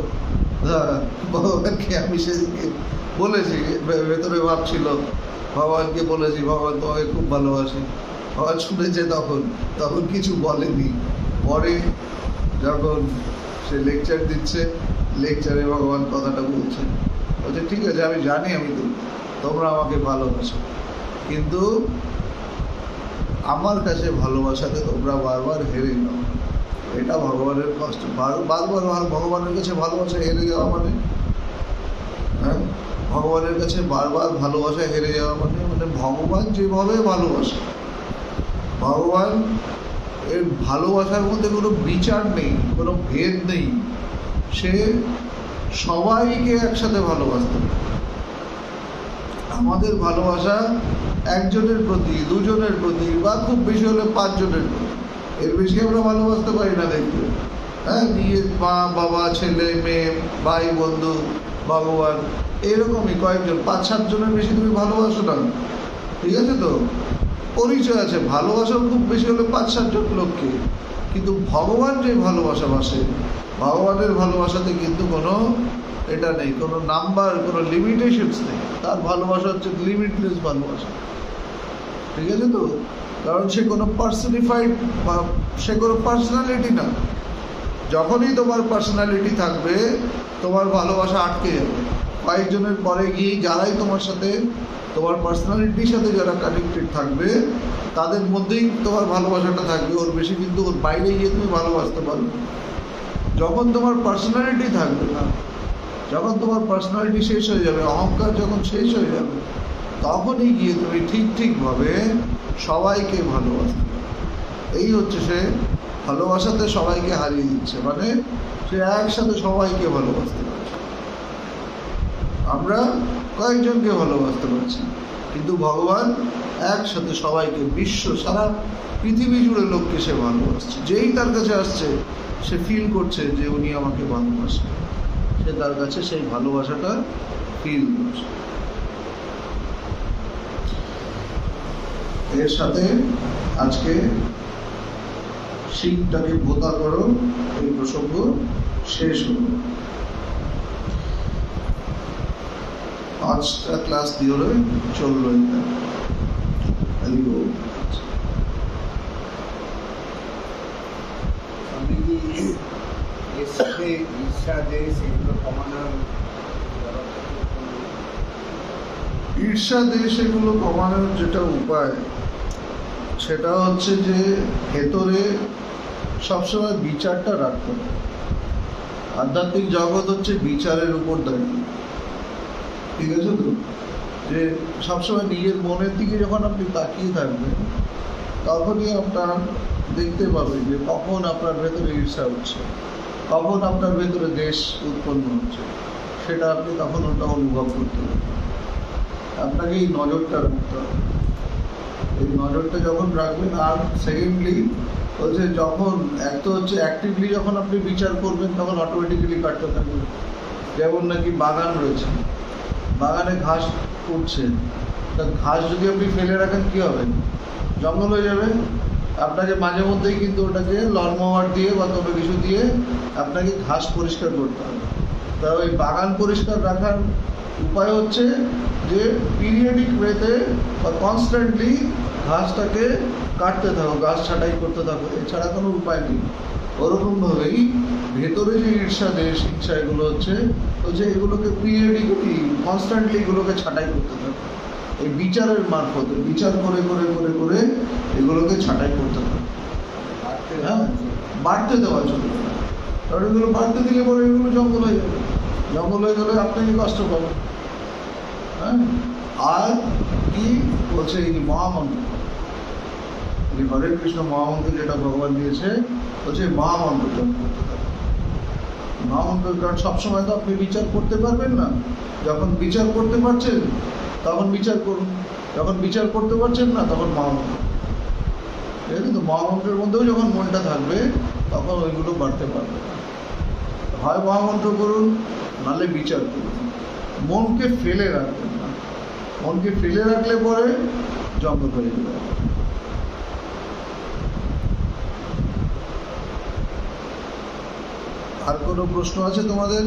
হ্যাঁ, ভগবানকে আমি সেদিকে বলেছি, ভেতরে ভাবছিল, ভগবানকে বলেছি ভগবান তোমাকে খুব ভালোবাসি। ভগবান শুনেছে, তখন তখন কিছু বলেনি। পরে যখন সে লেকচার দিচ্ছে, লেকচারে ভগবান কথাটা বলছে, বলছে ঠিক আছে আমি জানি আমি তোমরা আমাকে ভালোবাসো, কিন্তু আমার কাছে ভালোবাসাতে তোমরা বারবার হেরে যাও। এটা ভগবানের কষ্ট। বারবার ভগবানের কাছে ভালোবাসা হেরে যাওয়া মানে, হ্যাঁ, ভগবানের কাছে বারবার ভালোবাসা হেরে যাওয়া মানে, ভগবান যেভাবে ভালোবাসে, ভগবান এর ভালোবাসার মধ্যে কোনো বিচার নেই, কোনো ভেদ নেই। সে সবাইকে একসাথে ভালোবাসতে পারে। আমাদের ভালোবাসা একজনের প্রতি, দুজনের প্রতি, বা খুব বেশি হলে 5 জনের প্রতি, এর বেশি আমরা ভালোবাসতে পারি না। দেখবে, হ্যাঁ, নিজের মা বাবা, ছেলে মেয়ে, ভাই বন্ধু, ভগবান, এরকমই কয়েকজন, 5-7 জনের বেশি তুমি ভালোবাসো না। ঠিক আছে তো, পরিচয় আছে, ভালোবাসা খুব বেশি হলে 5-7 জন লোককে। কিন্তু ভগবান যে ভালোবাসা বাসে, ভগবানের ভালোবাসাতে কিন্তু কোনো এটা নেই, কোনো নাম্বার, কোনো লিমিটেশনস নেই। তার ভালোবাসা হচ্ছে লিমিটলেস ভালোবাসা। ঠিক আছে তো, কারণ সে কোনো পার্সনিফাইড, সে কোনো পার্সোনালিটি না। যখনই তোমার পার্সোনালিটি থাকবে, তোমার ভালোবাসা আটকে যাবে। কয়েকজনের পরে গিয়ে যারাই তোমার সাথে, তোমার পার্সোনালিটির সাথে যারা কানেক্টেড থাকবে, তাদের মধ্যেই তোমার ভালোবাসাটা থাকবে। ওর বেশি কিন্তু ওর বাইরে গিয়ে তুমি ভালোবাসতে পারবে। যখন তোমার পার্সোনালিটি থাকবে না, যখন তোমার পার্সোনালিটি শেষ হয়ে যাবে, অহংকার যখন শেষ হয়ে যাবে, তখনই গিয়ে তুমি ঠিকভাবে সবাইকে ভালোবাসবে। এই হচ্ছে সে ভালোবাসাতে সবাইকে হারিয়ে দিচ্ছে, মানে সে একসাথে সবাইকে ভালোবাসতে পারছে। আমরা কয়েকজনকে ভালোবাসতে পারছি, কিন্তু ভগবান একসাথে সবাইকে, বিশ্ব, সারা পৃথিবী জুড়ে লোককে সে ভালোবাসছে। যেই তার কাছে আসছে, সে ফিল করছে যে উনি আমাকে ভালোবাসে, সে তার কাছে সেই ভালোবাসাটা ফিল করছে। এর সাথে আজকে শিবটাকে ভোতা করো, এই প্রসঙ্গ শেষ হল। 5টা ক্লাস দিয়ে চললো। ঈর্ষা দেশ এগুলো কমানোর যেটা উপায়, সেটা হচ্ছে যে ভেতরে সবসময় বিচারটা রাখতে হবে। আধ্যাত্মিক জগৎ হচ্ছে বিচারের উপর দাঁড়িয়ে। ঠিক আছে তো, যে সবসময় নিজের মনের দিকে যখন আপনি তাকিয়ে থাকবেন, তখনই আপনার দেখতে পাবেন যে কখন আপনার ভেতরে ঈর্ষা হচ্ছে, কখন আপনার ভেতরে দেশ উৎপন্ন হচ্ছে, সেটা আপনি তখন ওটা অনুভব করতে পারবেন। আপনাকে এই নজরটা রাখতে হবে। এই নজরটা যখন রাখবেন, আর সেকেন্ডলি হচ্ছে যখন এক তো হচ্ছে অ্যাক্টিভলি যখন আপনি বিচার করবেন, তখন অটোমেটিক্যালি কাটতে থাকবে। যেমন নাকি বাগান রয়েছে, বাগানে ঘাস উঠছে, তা ঘাস যদি আপনি ফেলে রাখেন কি হবে? জঙ্গল হয়ে যাবে। আপনাকে মাঝে মধ্যেই কিন্তু ওটাকে লনমোয়ার দিয়ে বা কোনো কিছু দিয়ে আপনাকে ঘাস পরিষ্কার করতে হবে। তা ওই বাগান পরিষ্কার রাখার উপায় হচ্ছে যে পিরিয়ডিক ওয়েতে বা কনস্ট্যান্টলি ঘাসটাকে কাটতে থাকো, ঘাস ছাঁটাই করতে থাকো, এছাড়া কোনো উপায় নেই। ওরকমভাবেই ভেতরে যে ঈর্ষা দেশ, হিংসা এগুলো হচ্ছে এগুলোকে পিরিয়ডিকলি কনস্ট্যান্টলি এগুলোকে ছাঁটাই করতে থাকো। এই বিচারের মারফতে বিচার করে করে করে করে এগুলোকে ছাঁটাই করতে থাকো। হ্যাঁ, বাড়তে দেওয়া চলবে না, কারণ এগুলো বাড়তে দিলে পরে এগুলো জঙ্গল হয়ে যাবে। জঙ্গল হয়ে গেলে আপনাকে কষ্ট পাবেন। হ্যাঁ, আর কি বলছে এই মহামন্ত্র, এই হরে কৃষ্ণ মহামন্ত্র যেটা ভগবান দিয়েছে, বলছে মহামন্ত্র জপ করতে থাকবে। মহামন্ত্র, কারণ সবসময় তো আপনি বিচার করতে পারবেন না। যখন বিচার করতে পারছেন তখন বিচার করুন, যখন বিচার করতে পারছেন না তখন মহামন্ত্র। ঠিক আছে তো, মহামন্ত্রের মধ্যেও যখন মনটা থাকবে তখন ওইগুলো বাড়তে পারবে। হয় মহামন্ত্র করুন, নাহলে বিচার করুন। মনকে ফেলে রাখবেন না। মনকে ফেলে রাখলে পরে জঙ্গল হয়ে যাবে। আর কোনো প্রশ্ন আছে তোমাদের?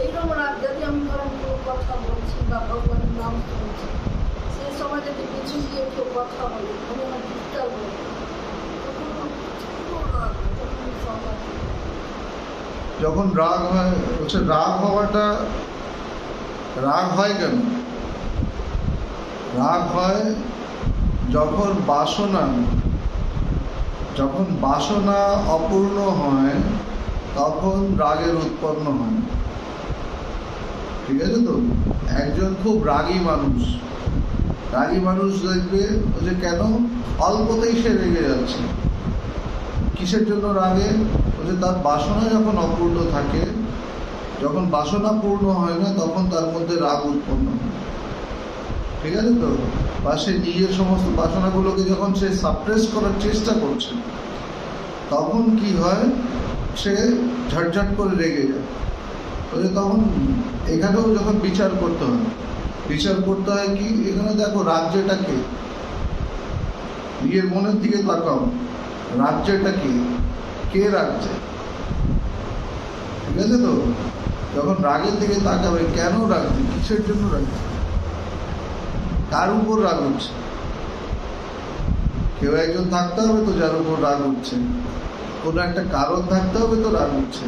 এইরকম রাত যদি আমি ধরেন কেউ কথা বলছি বা ভগবানের নাম শুনছি, সেই সময় যদি পিছু দিয়ে কেউ কথা বলে আমি আমার ডিস্টার্ব হই, যখন রাগ হয়, হচ্ছে রাগ হওয়াটা, রাগ হয় কেন? রাগ হয় যখন বাসনা অপূর্ণ হয়, তখন রাগের উৎপন্ন হয়। ঠিক আছে তো? একজন খুব রাগী মানুষ দেখবে যে কেন অল্পতেই সে রেগে যাচ্ছে। কিসের জন্য রাগে? যে তার বাসনা যখন অপূর্ণ থাকে, যখন বাসনা পূর্ণ হয় না, তখন তার মধ্যে রাগ উৎপন্ন হয়। ঠিক আছে তো? বা সে নিজের সমস্ত বাসনাগুলোকে যখন সে সাপ্রেস করার চেষ্টা করছে, তখন কি হয়? সে ঝটঝট করে রেগে যায়। তখন এখানেও যখন বিচার করতে হয় কি, এখানে দেখো রাজ্যটা কে, নিজের মনের দিকে তাকাও, রাজ্যটা কে রাজ্যে? ঠিক আছে তো? যখন রাগের দিকে তাকাবে, কেন রাগছে, কিসের জন্য রাগছে, কার উপর রাগ হচ্ছে? কেউ একজন থাকতে হবে তো যার উপর রাগ হচ্ছে, কোনো একটা কারণ থাকতে হবে তো রাগ হচ্ছে।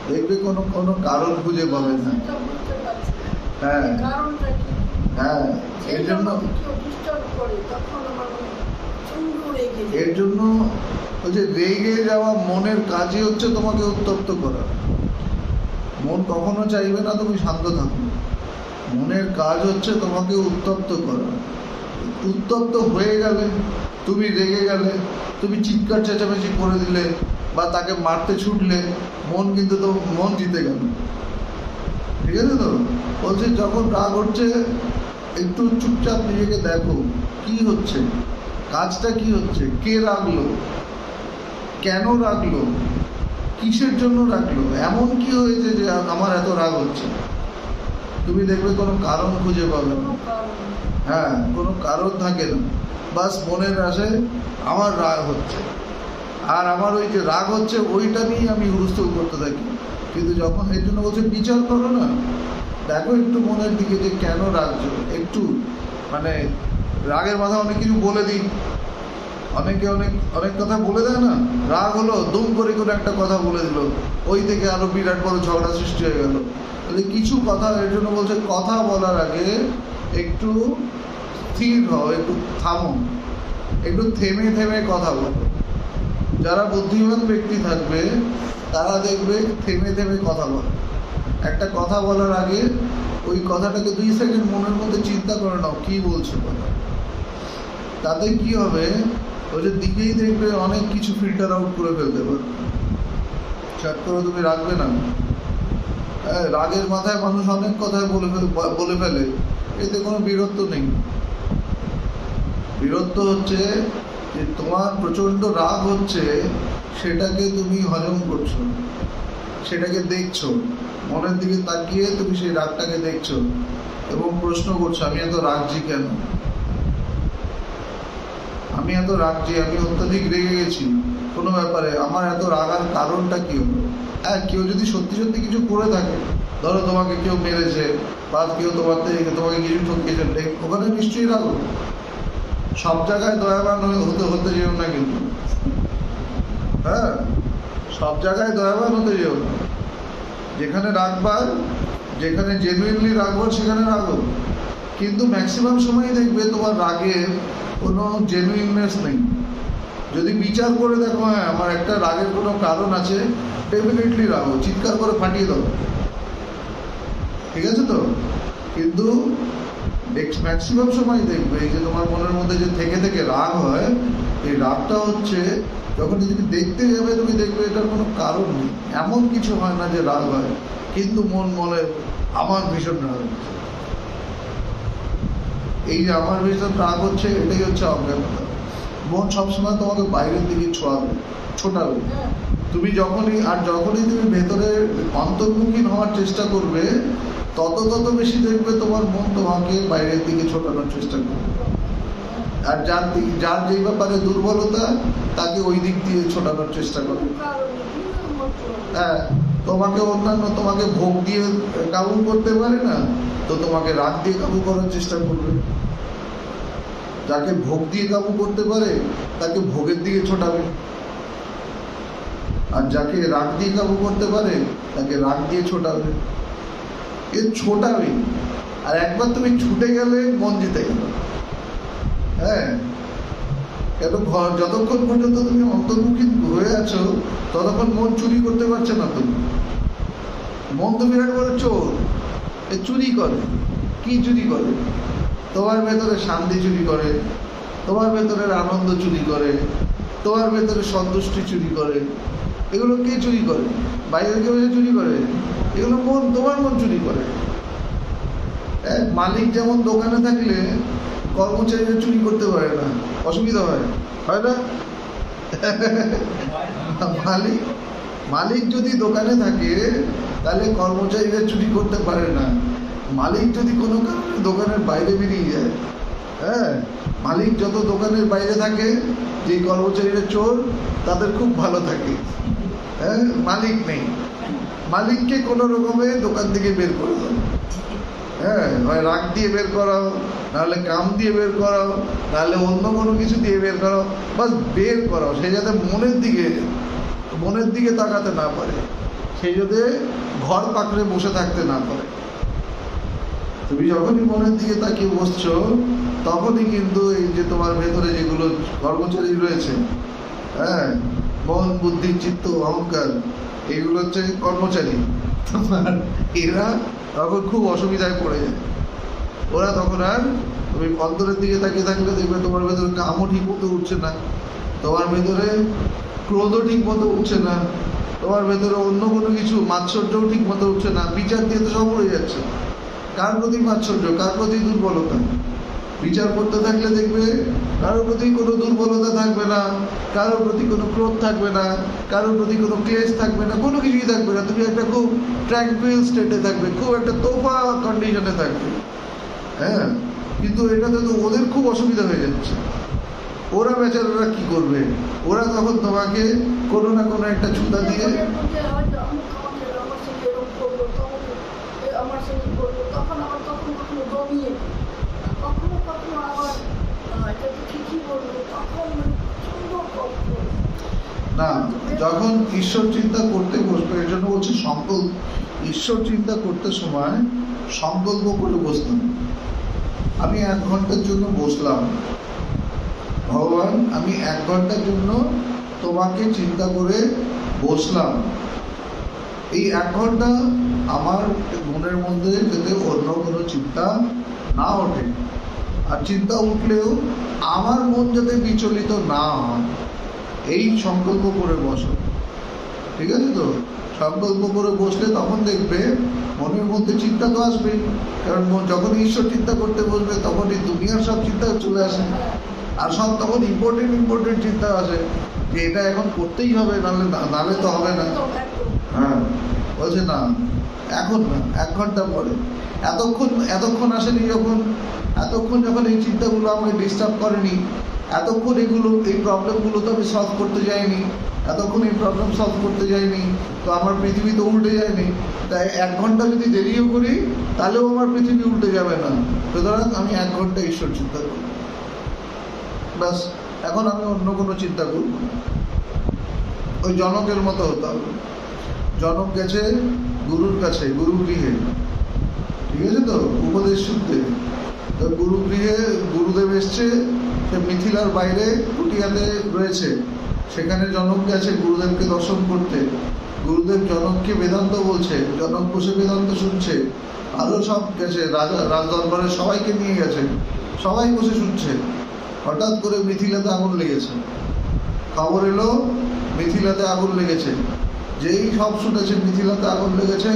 দেখবে কোনো কারণ খুঁজে পাবেন না। হ্যাঁ হ্যাঁ, এর জন্য হচ্ছে রেগে যাওয়া মনের কাজই হচ্ছে তোমাকে উত্তপ্ত করা। মন কখনো চাইবে না তুমি শান্ত থাকো, মনের কাজ হচ্ছে তোমাকে উত্তপ্ত করা। উত্তপ্ত হয়ে গেলে, তুমি রেগে গেলে, তুমি চিৎকার চেঁচামেচি করে দিলে বা তাকে মারতে ছুটলে, মন জিতে গেল। ঠিক আছে তো? বলছে যখন রাগ হচ্ছে একটু চুপচাপ নিজেকে দেখো, কি হচ্ছে, কাজটা কি হচ্ছে, কে রাগলো, কেন রাগলো, কিসের জন্য রাগলো, এমন কি হয়েছে যে আমার এত রাগ হচ্ছে? তুমি দেখবে কোনো কারণ খুঁজে পাবে না। হ্যাঁ, কোনো কারণ থাকে না, বাস মনের আসে আমার রাগ হচ্ছে, আর আমার ওই যে রাগ হচ্ছে ওইটা নিয়েই আমি হুলস্থুল করতে থাকি। কিন্তু যখন এর জন্য বলছে বিচার করো না, দেখো একটু মনের দিকে যে কেন রাগছো, একটু মানে রাগের মাথায় অনেক কিছু বলে দিই, অনেকে অনেক কথা বলে দেয় না, রাগ হলো দুম করে কোনো একটা কথা বলে দিল, ওই থেকে আরো বিরাট বড় ঝগড়া সৃষ্টি হয়ে গেল। তাহলে কিছু কথা, এর জন্য বলছে কথা বলার আগে একটু স্থির হও, একটু থামো, একটু থেমে থেমে কথা বলো। যারা বুদ্ধিমান ব্যক্তি থাকবে তারা দেখবে থেমে থেমে কথা বলে। একটা কথা বলার আগে ওই কথাটাকে 2 সেকেন্ড মনের মধ্যে চিন্তা করে নাও, কি বলছো কথা। তাতে কি হবে, ওই যে দিকেই দেখবে অনেক কিছু ফিল্টার আউট করে ফেলতে পারবে। চট করে তুমি রাখবে না। রাগের মাথায় মানুষ অনেক কথায় বলে ফেলে, এতে কোনো বীরত্ব নেই। বীরত্ব হচ্ছে যে তোমার প্রচন্ড রাগ হচ্ছে, সেটাকে তুমি হজম করছো, সেটাকে দেখছো, মনের দিকে তাকিয়ে তুমি সেই রাগটাকে দেখছো এবং প্রশ্ন করছো, আমি এত রাগছি কেন, আমি অত্যাধিক রেগে গেছি কোনো ব্যাপারে, আমার এত রাগার কারণটা কি হলো? হ্যাঁ, কেউ যদি সত্যি সত্যি কিছু করে থাকে, ধরো তোমাকে কেউ মেরেছে বা কেউ তোমাকে কিছু ঠকিয়েছে, ওখানে নিশ্চয়ই রাগ হবে। সব জায়গায় দয়াবান হতে যেও না, কিন্তু হ্যাঁ, সব জায়গায় দয়াবান হতে যেও না। যেখানে রাখবার, যেখানে জেনুইনলি রাখবার, সেখানে রাখো। কিন্তু ম্যাক্সিমাম সময় দেখবে তোমার রাগের কোনো জেনুইননেস নেই। যদি বিচার করে দেখো, হ্যাঁ আমার একটা রাগের কোনো কারণ আছে, ডেফিনেটলি রাগো, চিৎকার করে ফাটিয়ে দাও, ঠিক আছে তো? কিন্তু ম্যাক্সিমাম সময় দেখবে যে তোমার মনের মধ্যে যে থেকে থেকে রাগ হয়, এই রাগটা হচ্ছে যখন তুমি দেখতে যাবে, তুমি দেখবে এটার কোনো কারণ নেই, এমন কিছু হয় না যে রাগ হয়, কিন্তু মন বলে আমার ভীষণ রাগ হচ্ছে। এই যে আমার ভীষণ রাগ হচ্ছে, এটাই হচ্ছে অজ্ঞানতা। মন সবসময় তোমাকে বাইরের দিকে ছোটাবে। তুমি যখনই তুমি ভেতরে অন্তর্মুখী হওয়ার চেষ্টা করবে, তত বেশি দেখবে তোমার মন তোমাকে বাইরের দিকে ছোটানোর চেষ্টা করবে। আর যার যেই ব্যাপারে দুর্বলতা তাকে ওই দিক দিয়ে ছোটানোর চেষ্টা করে। হ্যাঁ, তোমাকে ভোগ দিয়ে কাবু করতে পারে না, তো তোমাকে রাগ দিয়ে কাবু করার চেষ্টা করবে। যাকে ভোগ দিয়ে কাবু করতে পারে তাকে ভোগের দিকে ছোটাবে, আর যাকে রাগ দিয়ে কাবু করতে পারে তাকে রাগ দিয়ে ছোটাবে। এ ছোটাবে, আর একবার তুমি ছুটে গেলে মন জিতে গেল। হ্যাঁ, কেন যতক্ষণ পর্যন্ত তুমি অন্তর্মুখী হয়ে আছো ততক্ষণ মন চুরি করতে পারছে না। তুমি মন তো বিরাট বড় চোর, এ চুরি করে। কি চুরি করে? তোমার ভেতরে শান্তি চুরি করে, তোমার ভেতরের আনন্দ চুরি করে, তোমার ভেতরে সন্তুষ্টি চুরি করে। এগুলো কে চুরি করে? বাইরে কেউ চুরি করে? এগুলো তোমার মন চুরি করে। মালিক যেমন দোকানে থাকলে কর্মচারীরা চুরি করতে পারে না, অসুবিধা হয় না? মালিক যদি দোকানে থাকে তাহলে কর্মচারীরা চুরি করতে পারে না। মালিক যদি কোনো কারণে দোকানের বাইরে বেরিয়ে যায়, হ্যাঁ, মালিক যত দোকানের বাইরে থাকে, যে কর্মচারীরা চোর তাদের খুব ভালো থাকে। হ্যাঁ, মালিক নেই, মালিককে কোনো রকমে দোকান থেকে বের করে দেয়। হ্যাঁ, হয় রাগ দিয়ে বের করাও, নাহলে কাম দিয়ে বের করাও, নাহলে অন্য কোনো কিছু দিয়ে বের করাও, বাস বের করাও। সে যাতে মনের দিকে তাকাতে না পারে, সেই যাতে ঘর পাকড়ে বসে থাকতে না পারে। তুমি যখনই মনের দিকে তাকিয়ে বসছো তখনই কিন্তু এই যে তোমার ভেতরে যেগুলো কর্মচারী রয়েছে, হ্যাঁ, মন বুদ্ধি চিত্ত অহংকার, এগুলো হচ্ছে কর্মচারী। এরা তখন খুব অসুবিধায় পড়ে যায়। ওরা তখন আর তুমি অন্তরের দিকে তাকিয়ে থাকলে দেখবে তোমার ভেতরে কামও ঠিক মতো উঠছে না, তোমার ভেতরে ক্রোধও ঠিক মতো উঠছে না, তোমার ভেতরে অন্য কোনো কিছু মাৎসর্যও ঠিক মতো উঠছে না। বিচার দিয়ে তো সব উড়ে যাচ্ছে। কার প্রতি মাৎসর্য, কার প্রতি দুর্বলতা? বিচার করতে থাকলে দেখবে কারোর প্রতি কোনো দুর্বলতা থাকবে না, কারোর প্রতি কোনো ক্রোধ থাকবে না, কারোর প্রতি কোনো ক্লেশ থাকবে না, কোনো কিছুই থাকবে না। তুমি একটা খুব ট্র্যাঙ্কুইল স্টেটে থাকবে, খুব একটা তোফা কন্ডিশনে থাকবে। হ্যাঁ, কিন্তু এটাতে তো ওদের খুব অসুবিধা হয়ে যাচ্ছে। ওরা বেচারারা কি করবে? ওরা তখন তোমাকে কোনো না কোনো একটা ছুতা দিয়ে না, যখন ঈশ্বর চিন্তা করতে বসবে, এর জন্য বলছে সংকল্প। ঈশ্বর চিন্তা করতে সময় সংকল্প করে বসতাম। আমি 1 ঘন্টার জন্য বসলাম, ভগবান আমি 1 ঘন্টার জন্য তোমাকে চিন্তা করে বসলাম। এই 1 ঘন্টা আমার মনের মধ্যে যাতে অন্য কোনো চিন্তা না ওঠে, আর চিন্তা উঠলেও আমার মন যাতে বিচলিত না হয়, এই সংকল্প করে বসো। ঠিক আছে তো? সংকল্প করে বসলে তখন দেখবে মনের মধ্যে চিন্তা তো আসবেই, কারণ যখন ঈশ্বর চিন্তা করতে বসবে তখনই দুনিয়ার সব চিন্তা চলে আসে, আর সব তখন ইম্পর্টেন্ট চিন্তা আসে যে এটা এখন করতেই হবে, নাহলে তো হবে না। হ্যাঁ, বলছে না এখন না, 1 ঘন্টা পরে। এতক্ষণ আসেনি, এতক্ষণ যখন এই চিন্তাগুলো আমাকে ডিস্টার্ব করেনি, এতক্ষণ এই প্রবলেমগুলো তো আমি সলভ করতে যাইনি, এতক্ষণ এই প্রবলেম সলভ করতে যাইনি, তো আমার পৃথিবী তো উল্টে যায়নি। তাই 1 ঘন্টা যদি দেরিও করি তাহলেও আমার পৃথিবী উল্টে যাবে না। সুতরাং আমি 1 ঘন্টা ঈশ্বর চিন্তা করি, ব্যাস। এখন আমি অন্য কোনো চিন্তা করব না। ওই জনকের মতো হতে হবে। জনক গেছে গুরুর কাছে, গুরুগৃহে, ঠিক আছে তো, উপদেশ শুনতে। তো গুরুগৃহে গুরুদেব এসছে, সে মিথিলার বাইরে কুটিয়াতে রয়েছে। সেখানে জনক গেছে গুরুদেবকে দর্শন করতে। গুরুদেব জনককে বেদান্ত বলছে, জনক বসে বেদান্ত শুনছে। আরো সব গেছে, রাজ দরবারের সবাইকে নিয়ে গেছে, সবাই বসে শুনছে। হঠাৎ করে মিথিলাতে আগুন লেগেছে। খবর এলো মিথিলাতে আগুন লেগেছে। যেই সব শুনেছে মিথিলাতে আগুন লেগেছে,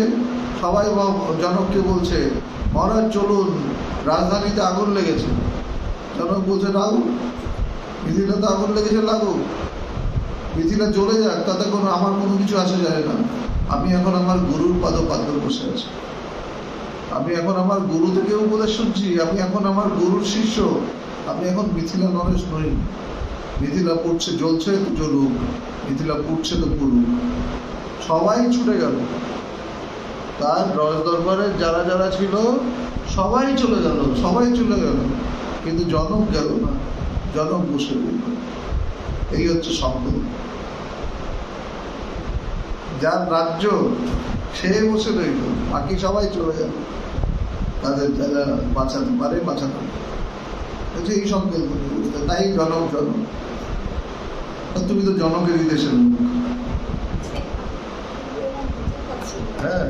সবাই জনককে বলছে, মহারাজ চলুন, রাজধানীতে আগুন লেগেছে। জনক বলছে, লাগুক, মিথিলাতে আগুন লেগেছে, লাগুক, মিথিলা জ্বলে যাক, তাতে আমার কোনো কিছু আসে যায় না। আমি এখন আমার গুরুর পাদে বসে আছি, আমি এখন আমার গুরু থেকে উপদেশ শুনছি, আমি এখন আমার গুরুর শিষ্য, আমি এখন মিথিলা নরেশ নই। মিথিলা পড়ছে, জ্বলছে তো জ্বলুক, মিথিলা পুড়ছে তো পুড়ুক। সবাই ছুটে গেল, তার রস দরবারে যারা যারা ছিল সবাই চলে গেল, সবাই চলে গেল, কিন্তু জনক গেল না, জনক বসে রইল। এই হচ্ছে সম্পদ। যার রাজ্য সে বসে রইল, বাকি সবাই চলে গেল, তাদের যারা বাঁচাতে পারে বাঁচাতে পারে। এই সম্পদ, তাই জনক জনক। তুমি তো জনকেরই দেশের লোক। হ্যাঁ,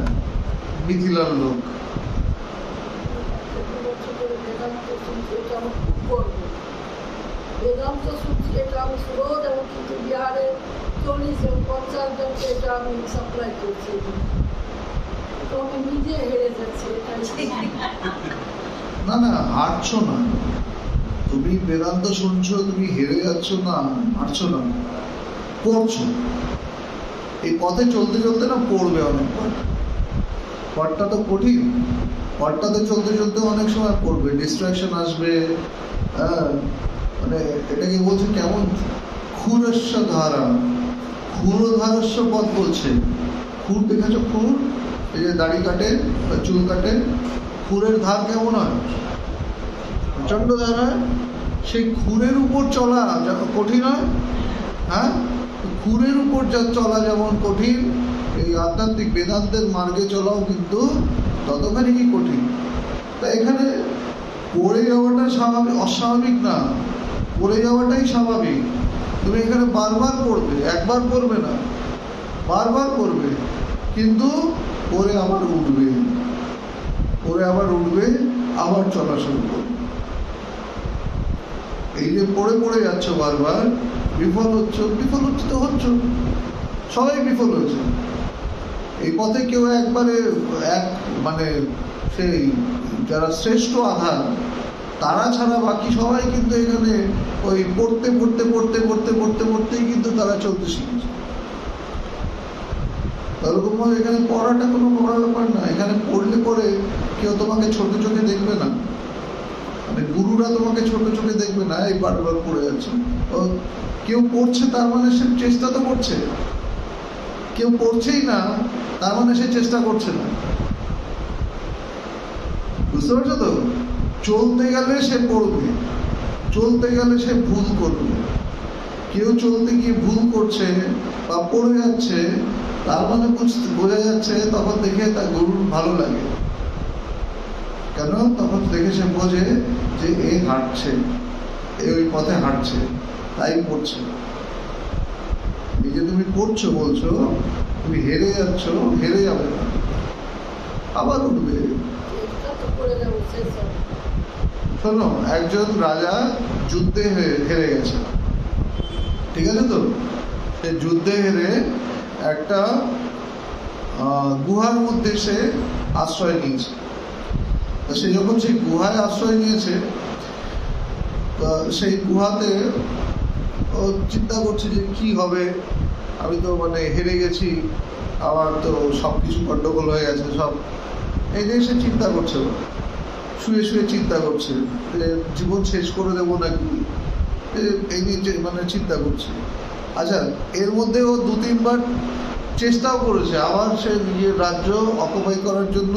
মিথিলার লোক। বেদান্ত শুনছি, এটা আমি রোজ, এবং কিন্তু বিহারে 40 এবং 50 জনকে এটা আমি সাপ্লাই করছি। তো আমি নিজে হেরে যাচ্ছি। না না, হারছো না তুমি। বেদান্ত শুনছো, তুমি হেরে যাচ্ছ না, হারছো না, পড়ছো। এই পথে চলতে চলতে না পড়বে অনেকবার। পথটা তো কঠিন, পথটাতে চলতে চলতে অনেক সময় পড়বে, ডিস্ট্রাকশন আসবে। হ্যাঁ, মানে এটাকে বলছে কেমন, ক্ষুরস্য ধারা, ক্ষুরধারস্য পথ বলছে। খুর দেখেছো? খুর, এই যে দাড়ি কাটে বা চুল কাটে, খুরের ধার কেমন হয়? প্রচন্ড ধার হয়। সেই খুরের উপর চলা কঠিন হয়। হ্যাঁ, খুরের উপর যা চলা যেমন কঠিন, এই আধ্যাত্মিক বেদান্তের মার্গে চলাও কিন্তু ততখানি কি কঠিন। তা এখানে পড়ে যাওয়াটা স্বাভাবিক, অস্বাভাবিক না, পড়ে যাওয়াটাই স্বাভাবিক। তুমি এখানে বারবার পড়বে, একবার পড়বে না, বারবার পড়বে, কিন্তু পরে আবার উঠবে, পরে আবার উঠবে, আবার চলা শুরু করবে। এই যে পড়ে পড়ে যাচ্ছ বারবার, বিফল হচ্ছ, বিফল হচ্ছে তো হচ্ছ, সবাই বিফল হয়েছে। এই পথে কেউ একবারে মানে সেই যারা শ্রেষ্ঠ আধার তারা ছাড়া বাকি সবাই কিন্তু এখানে ওই পড়তে পড়তে পড়তে পড়তে পড়তে পড়তেই কিন্তু তারা চলতে শিখেছে। এরকম ভাবে এখানে পড়াটা কোনো বড় ব্যাপার না। এখানে পড়লে পরে কেউ তোমাকে ছোট চোখে দেখবে না, মানে গুরুরা তোমাকে ছোট চোখে দেখবে না। এই বারবার পড়ে যাচ্ছে, কেউ পড়ছে তার মানে সে চেষ্টা তো করছে, কেউ পড়ছেই না তার মানে সে চেষ্টা করছে না। বুঝতে পারছো তো? চলতে গেলে সে পড়বে, চলতে গেলে সে ভুল করবে। কেউ চলতে গিয়ে ভুল করছে বা পড়ে যাচ্ছে, তার মানে বোঝা যাচ্ছে তখন দেখে তার গুরুর ভালো লাগে। কেন? তখন দেখে সে বোঝে যে এ হাঁটছে, এ ওই পথে হাঁটছে, তাই পড়ছে। এই যে তুমি পড়ছো বলছো, তুমি হেরে যাচ্ছ, হেরে যাবে না, আবার উঠবে। শোনো, একজন রাজা যুদ্ধে হেরে গেছে, ঠিক আছে তো? সে যুদ্ধে হেরে একটা গুহার মধ্যে সে আশ্রয় নিয়েছে। সে যখন সেই গুহায় আশ্রয় নিয়েছে, সেই গুহাতে ও চিন্তা করছে যে কি হবে, আমি তো মানে হেরে গেছি, আমার তো সব কিছু গন্ডগোল হয়ে গেছে সব। এই যে সে চিন্তা করছে, শুয়ে শুয়ে চিন্তা করছে যে জীবন শেষ করে দেবো নাকি, এই নিয়ে মানে চিন্তা করছে। আচ্ছা, এর মধ্যে ও 2-3 বার চেষ্টাও করেছে, আবার সে নিজের রাজ্য অকুপাই করার জন্য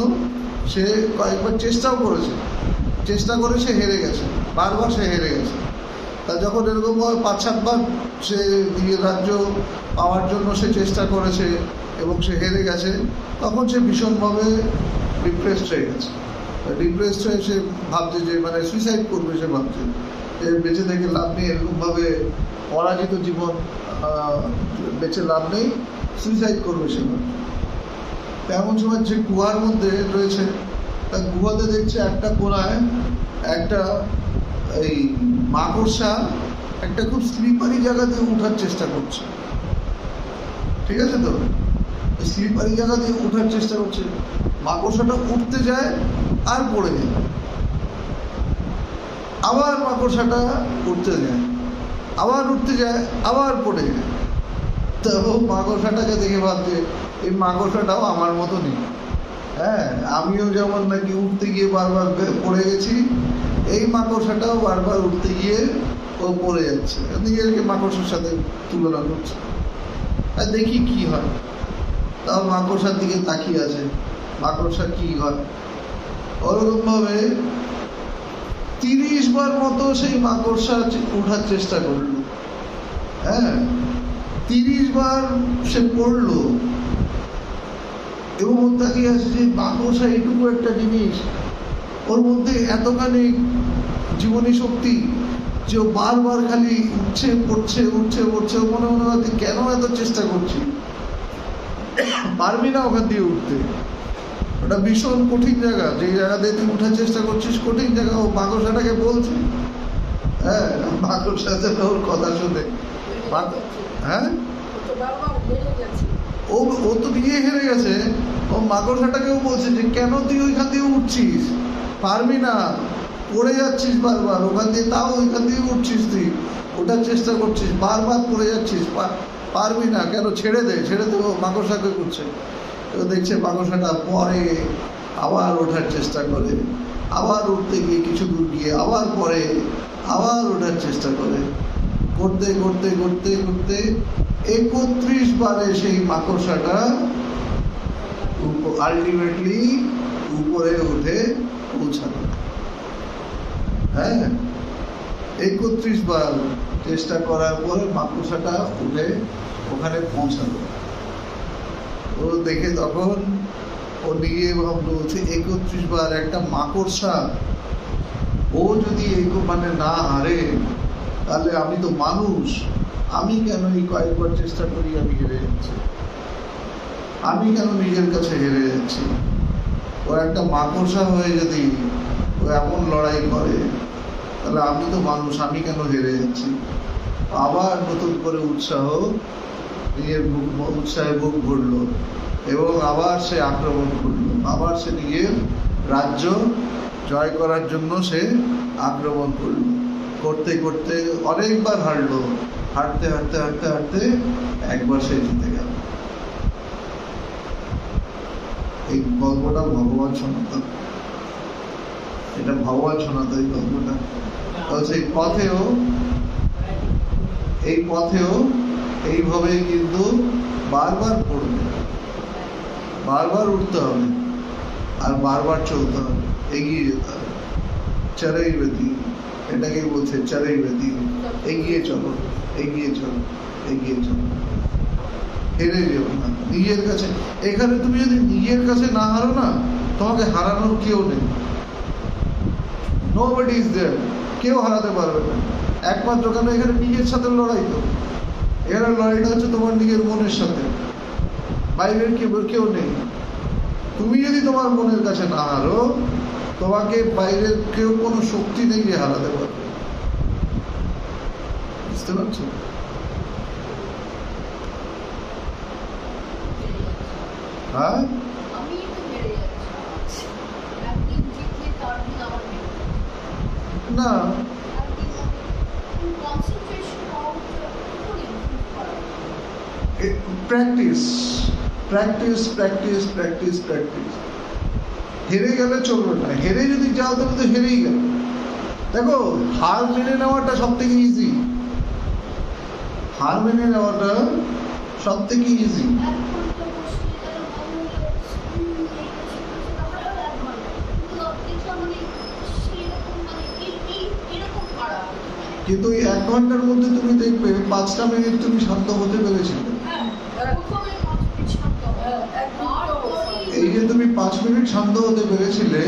সে কয়েকবার চেষ্টাও করেছে, চেষ্টা করে সে হেরে গেছে, বারবার সে হেরে গেছে। তা যখন এরকম 5-7 বার সে নিজের রাজ্য পাওয়ার জন্য সে চেষ্টা করেছে এবং সে হেরে গেছে, তখন সে ভীষণভাবে ডিপ্রেসড হয়ে গেছে। ডিপ্রেসড হয়ে সে ভাবছে যে মানে সুইসাইড করবে, সে ভাবছে যে বেঁচে থেকে লাভ নেই, এরকমভাবে পরাজিত জীবন বেঁচে লাভ নেই, সুইসাইড করবে সে ভাবছে। তেমন সময় যে গুহার মধ্যে রয়েছে, তার গুহাতে দেখছে একটা কোণায় একটা এই মাকড়সা একটা খুব স্লিপারি জায়গা দিয়ে উঠার চেষ্টা করছে, ঠিক আছে তো? স্লিপারি জায়গা দিয়ে উঠার চেষ্টা করছে, মাকড়সাটা উঠতে যায় আর পড়ে যায়, আবার মাকড়সাটা উঠতে যায়, আবার উঠতে যায়, আবার পড়ে যায়। তো মাকড়সাটাকে দেখে ভাবছে এই মাকড়সাটাও আমার মতনই, হ্যাঁ, আমিও যেমন নাকি উঠতে গিয়ে বারবার পড়ে গেছি, এই মাকড়সাটাও বারবার উঠতে গিয়ে ও পড়ে যাচ্ছে, নিজেকে মাকড়সার সাথে তুলনা করছে, আর দেখি কি হয়। তাও মাকড়সার দিকে তাকিয়ে আছে, মাকড়সা কি হয়। ওরকম ভাবে 30 বার মতো সেই মাকড়সা উঠার চেষ্টা করলো। হ্যাঁ, 30 বার সে পড়লো এবং তাকিয়ে আছে যে মাকড়সা এটুকু একটা জিনিস, ওর মধ্যে এতখানি জীবনী শক্তি যে ও বারবার খালি উঠছে পড়ছে উঠছে পড়ছে। ও মনে মনে হয় কেন এত চেষ্টা করছি, পারবি না ওখান দিয়ে উঠতে। ওটা ভীষণ কঠিন জায়গা, যে জায়গা দিয়ে তুই উঠার চেষ্টা করছিস কঠিন জায়গা। ও মাকড়সাটাকে বলছে, হ্যাঁ, মাকড়সা ওর কথা শুনে, হ্যাঁ, ও তো দিয়ে হেরে গেছে। ও মাকড়সাটাকেও বলছে যে কেন তুই ওইখান দিয়ে উঠছিস, পারবি না, পড়ে যাচ্ছিস বারবার ওখান দিয়ে, তাও ওইখান দিয়ে উঠছিস, তুই ওঠার চেষ্টা করছিস, বারবার পড়ে যাচ্ছিস, পারবি না, কেন, ছেড়ে দে ছেড়ে দে। ও মাকড়সাকে করছে। তো দেখছে মাকড়সাটা পরে আবার ওঠার চেষ্টা করে, আবার উঠতে গিয়ে কিছু দূর গিয়ে আবার পরে আবার ওঠার চেষ্টা করে, করতে করতে করতে করতে 31 বারে সেই মাকড়সাটা আলটিমেটলি উপরে উঠে পৌঁছালো। হ্যাঁ, 31 বার চেষ্টা করার পরে মাকড়সাটা উঠে ওখানে পৌঁছালো। ও দেখে তখন ও নিয়ে ভাবলো, হচ্ছে 31 বার একটা মাকড়সা, ও যদি মানে না হারে তাহলে আমি তো মানুষ, আমি কেন এই কয়েকবার চেষ্টা করি আমি হেরে যাচ্ছি, আমি কেন নিজের কাছে হেরে যাচ্ছি। ও একটা মাকড়সা হয়ে যদি ও এমন লড়াই করে তাহলে আমি তো মানুষ, আমি কেন হেরে যাচ্ছি। আবার নতুন করে নিজের উৎসাহে বুক ভরলো এবং আবার সে আক্রমণ করলো, আবার সে নিজের রাজ্য জয় করার জন্য সে আক্রমণ করলো। করতে করতে অনেকবার হারলো, হাঁটতে হাঁটতে হাঁটতে হাঁটতে একবার সে জিতে গেল। এই গল্পটা ভগবান শোনাতো, এটা ভগবান শোনাতো এই গল্পটা। এই পথেও এইভাবে কিন্তু বারবার পড়বে, বারবার উঠতে হবে আর বারবার চলতে হবে, এগিয়ে যেতে হবে। চড়াই বেদি, এটাকেই বলছে চড়াই বেদি, এগিয়ে চলো এগিয়ে চলো এগিয়ে চলো, হেরে যেও না নিজের কাছে। এখানে তুমি যদি নিজের কাছে না হারো না, তোমাকে হারানোর কেউ নেই, nobody is there, কেউ হারাতে পারবে না। একমাত্র কেন, এখানে নিজের সাথে লড়াই, তো এখানে লড়াইটা হচ্ছে তোমার নিজের মনের সাথে, বাইরের কেউ নেই। তুমি যদি তোমার মনের কাছে না হারো, তোমাকে বাইরের কেউ কোনো শক্তি নেই যে হারাতে পারবে। বুঝতে পারছো? হ্যাঁ, না, practice practice practice practice practice. হেরে গেলে চলবে না, হেরে যদি যাও তবে তো হেরেই গেল। দেখো, হার মেনে নেওয়াটা সব থেকে ইজি, হার মেনে নেওয়াটা সব থেকে ইজি। কিন্তু এই 1 ঘন্টার মধ্যে তুমি দেখবে 5টা মিনিট তুমি শান্ত হতে পেরেছিলে। এই যে তুমি 5 মিনিট শান্ত হতে পেরেছিলে,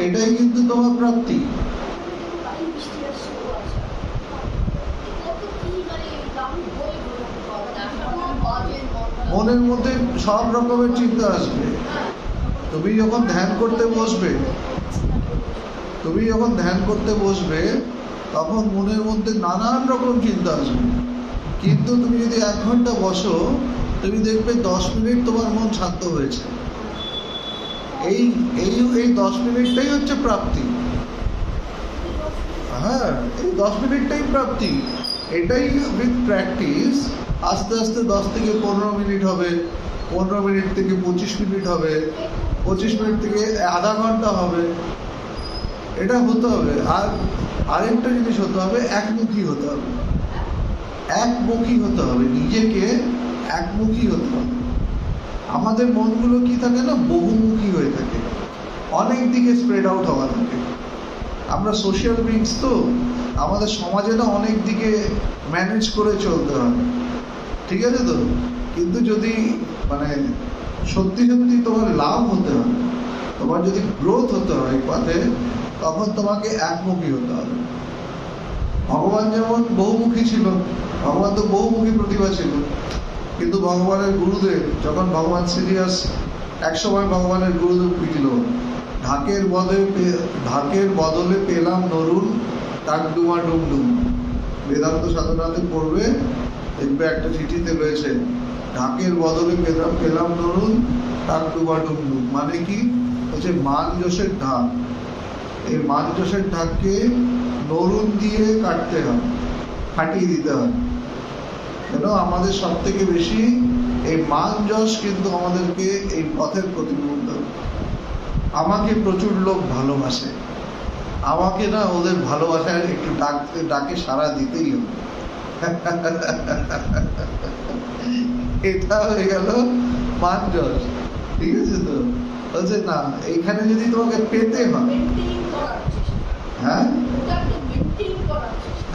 এটাই কিন্তু তোমার প্রাপ্তি। মনের মধ্যে সব রকমের চিন্তা আসবে। তুমি যখন ধ্যান করতে বসবে তখন মনের মধ্যে নানান রকম চিন্তা আসবে। কিন্তু তুমি যদি 1 ঘন্টা বসো, তুমি দেখবে 10 মিনিট তোমার মন শান্ত হয়েছে। এই 10 মিনিটটাই হচ্ছে প্রাপ্তি। হ্যাঁ, এই 10 মিনিটটাই প্রাপ্তি। এটাই উইথ প্র্যাকটিস আস্তে আস্তে 10 থেকে 15 মিনিট হবে, 15 মিনিট থেকে 25 মিনিট হবে, 25 মিনিট থেকে আধা ঘন্টা হবে। এটা হতে হবে। আর আরেকটা জিনিস হতে হবে, একমুখী হতে হবে। একমুখী হতে হবে, নিজেকে একমুখী হতে হবে। আমাদের মনগুলো কি থাকে না, বহুমুখী হয়ে থাকে, অনেক দিকে স্প্রেড আউট হওয়া থাকে। আমরা সোশ্যাল বিংস তো, আমাদের সমাজে না অনেক দিকে ম্যানেজ করে চলতে হয়, ঠিক আছে তো? কিন্তু যদি মানে সত্যি সত্যি তোমার লাভ হতে হয়, তোমার যদি গ্রোথ হতে হয় পথে, তখন তোমাকে একমুখী হতে হবে। ভগবান যেমন বহুমুখী ছিল, ভগবান তো বহুমুখী প্রতিভা ছিল, কিন্তু ভগবানের গুরুদেব যখন ভগবান সিরিয়াস, একসময় ভগবানের গুরুদেব পিটিল, ঢাকের বদলে পেলাম নরুন, টাক ডুমা ডুম ডুম। বেদান্ত সাধনাতে পড়বে, দেখবে একটা চিঠিতে রয়েছে, ঢাকের বদলে পেলাম নরুন, টাক ডুমা ডুম ডুম। মানে কি হচ্ছে, মান যশের ঢাক। এই মান যশের ঢাককে নরুন দিয়ে কাটতে হয়, ফাটিয়ে দিতে হয়। কেন? আমাদের সব থেকে বেশি এই মান যশ কিন্তু আমাদেরকে এই পথের প্রতিবন্ধক। আমাকে প্রচুর লোক ভালোবাসে, আমাকে না ওদের ভালোবাসায় একটু ডাকে সাড়া দিতেই হবে। এটা হয়ে গেল মান যশ, ঠিক আছে তো? বলছে না, এইখানে যদি তোমাকে পেতে হয়, হ্যাঁ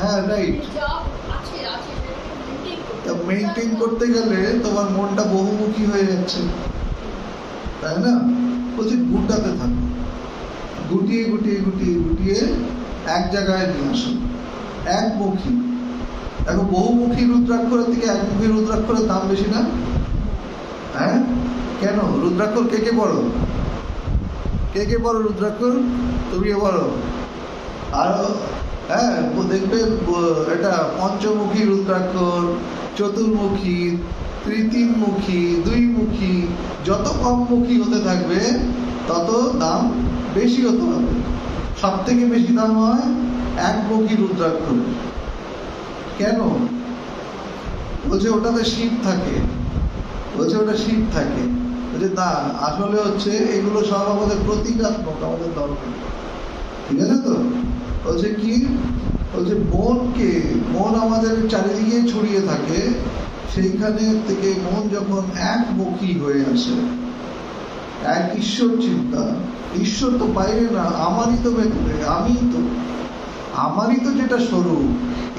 হ্যাঁ রাইট, মেনটেন করতে গেলে তোমার মনটা বহুমুখী হয়ে যাচ্ছে, তাই না? বলছি গুটাতে থাকো, গুটিয়ে গুটিয়ে গুটিয়ে গুটিয়ে এক জায়গায় নিয়ে আসো, একমুখী। দেখো, বহুমুখী রুদ্রাক্ষরের থেকে একমুখী রুদ্রাক্ষরের দাম বেশি না? হ্যাঁ, কেন? রুদ্রাক্ষর কে কে পড়ো? কে কে পড়ো রুদ্রাক্ষর? তুমিও পড়ো। আর হ্যাঁ, দেখবে এটা পঞ্চমুখী রুদ্রাক্ষর, চতুর্মুখী, তৃতীয়মুখী, দুইমুখী, যত কম মুখী হতে থাকবে তত দাম বেশি হতে হবে। সব থেকে বেশি দাম হয় একমুখী রুদ্রাক্ষর। কেন? বলছে ওটাতে শিব থাকে, বলছে ওটা শিব থাকে। বলছে না, আসলে হচ্ছে এগুলো সব আমাদের প্রতীকাত্মক, আমাদের ধর্মে, ঠিক আছে তো? বলছে কি, বলছে মন আমাদের চারিদিকে ছড়িয়ে থাকে, সেইখানে থেকে মন যখন একমুখী হয়ে আসে, এক ঈশ্বর চিন্তা, ঈশ্বর তো বাইরে না, আমারই তো ভেতরে, আমারই তো যেটা স্বরূপ।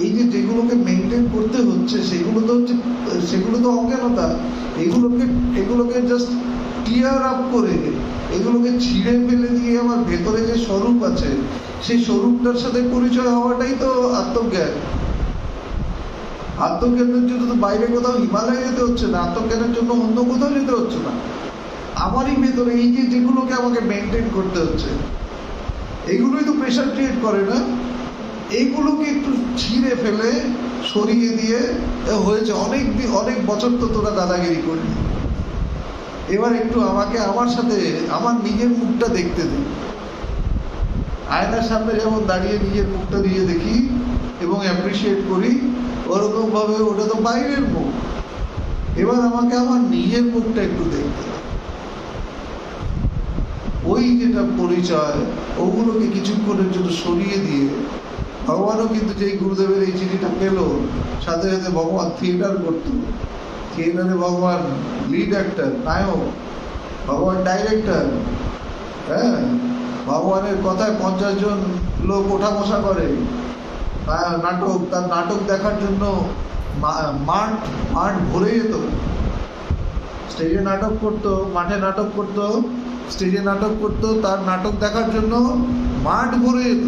এই যে যেগুলোকে মেনটেন করতে হচ্ছে, সেগুলো তো অজ্ঞানতা। এগুলোকে জাস্ট ক্লিয়ার আপ করে, এগুলোকে ছিঁড়ে ফেলে দিয়ে আমার ভেতরে যে স্বরূপ আছে, সেই স্বরূপটার সাথে পরিচয় হওয়াটাই তো আত্মজ্ঞান। আত্মজ্ঞানের জন্য তো বাইরে কোথাও হিমালয় যেতে হচ্ছে না, আত্মজ্ঞানের জন্য অন্য কোথাও যেতে হচ্ছে না। আমারই ভেতরে এই যে যেগুলোকে আমাকে মেনটেন করতে হচ্ছে, এগুলোই তো প্রেশার ক্রিয়েট করে না? এইগুলোকে একটু ছিঁড়ে ফেলে, সরিয়ে দিয়ে, হয়েছে অনেক বছর তো তোরা দাদাগিরি করবি, এবার একটু আমাকে আমার সাথে আমার নিজের মুখটা দেখতে দে। আয়নার সামনে যেমন দাঁড়িয়ে নিজের মুখটা দিয়ে দেখি এবং অ্যাপ্রিসিয়েট করি, ওরকম ভাবে ওটা তো বাইরের মুখ, এবার আমাকে আমার নিজের মুখটা একটু দেখতে দে। ওই যেটা পরিচয়, ওগুলোকে কিছুক্ষণের জন্য সরিয়ে দিয়ে, ভগবানও কিন্তু যেই গুরুদেবের এই চিঠিটা পেল, সাথে সাথে ভগবান থিয়েটার করতো। থিয়েটারে ভগবান লিড অ্যাক্টর, নায়ক, ভগবান ডাইরেক্টর। হ্যাঁ, ভগবানের কথায় 50 জন লোক ওঠা বসা করে। নাটক, তার নাটক দেখার জন্য মাঠ ভরে যেত। স্টেজে নাটক করতো, মাঠে নাটক করতো, স্টেজে নাটক করতো, তার নাটক দেখার জন্য মাঠ ভরে যেত।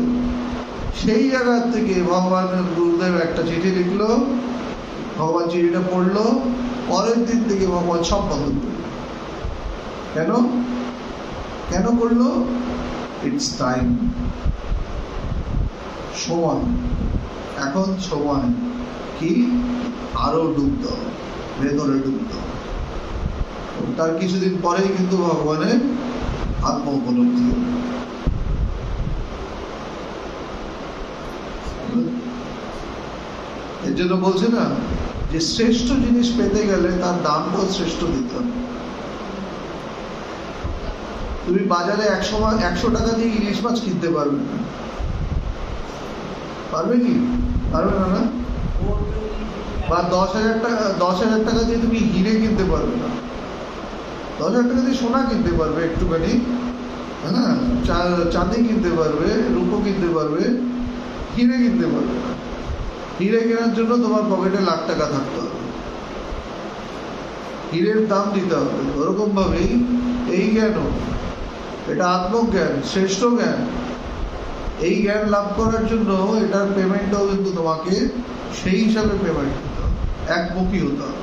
সেই জায়গা থেকে ভগবানের গুরুদেব একটা চিঠি লিখলো, ভগবান চিঠিটা পড়লো, পরের দিন থেকে ভগবান সব বদল করল। কেন করলো? ইটস টাইম, সময়, এখন সময় কি, আরো ডুবত, ভেতরে ডুবত। তার কিছুদিন পরেই কিন্তু ভগবানের আত্ম উপলব্ধি হল। এর জন্য বলছে না যে শ্রেষ্ঠ জিনিস পেতে গেলে তার দামটাও শ্রেষ্ঠ দিতে হবে। তুমি বাজারে 100 টাকা দিয়ে ইলিশ মাছ কিনতে পারবে না। পারবে কি? পারবে না না? বা 10,000 টাকা দিয়ে তুমি হিরে কিনতে পারবে না। 10,000 টাকা দিয়ে সোনা কিনতে পারবে একটুখানি, হ্যাঁ, চাঁদি কিনতে পারবে, রূপো কিনতে পারবে, হিরে কিনতে পারবে না। হিরে কেনার জন্য তোমার পকেটে লাখ টাকা থাকতে হবে, হীরের দাম দিতে হবে। ওরকম ভাবেই এই জ্ঞানও, এটা আত্মজ্ঞান, শ্রেষ্ঠ জ্ঞান। এই জ্ঞান লাভ করার জন্য এটার পেমেন্টও কিন্তু তোমাকে সেই হিসাবে পেমেন্ট করতে হবে, একমুখী হতে হবে।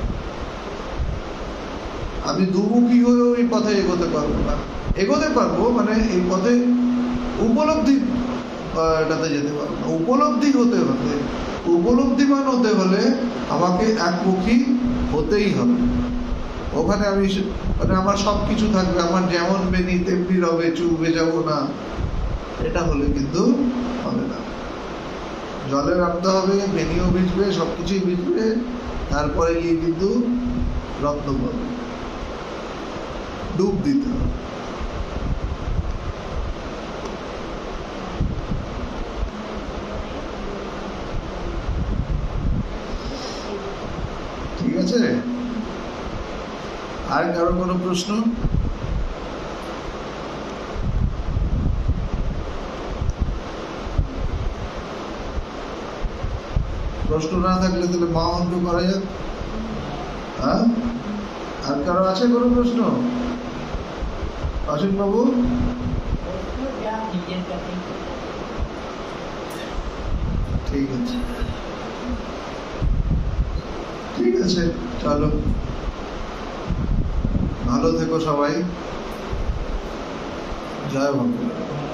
আমি দুমুখী হয়েও এই পথে এগোতে পারবো না। এগোতে পারবো মানে এই পথে উপলব্ধি এটাতে যেতে পারবো না। উপলব্ধি হতে হলে, উপলব্ধিমান হতে হলে আমাকে একমুখী হতেই হবে। ওখানে আমি মানে আমার সব কিছু থাকবে, আমার যেমন বেনি তেমনি রবে, চুবে যাবো না, এটা হলে কিন্তু হবে না। জলে নামতে হবে, বেনিও ভিজবে, সবকিছুই ভিজবে, তারপরে গিয়ে কিন্তু রত্ন পাবে, ডুব দিতে হবে। ঠিক আছে? আর কারো কোনো প্রশ্ন? প্রশ্ন না থাকলে তাহলে মা অঙ্ক করা যাক। হ্যাঁ, আর কারো আছে কোনো প্রশ্ন? অসীম বাবু, ঠিক আছে, ঠিক আছে, চলো, ভালো থেকো সবাই। জয় ভগবান।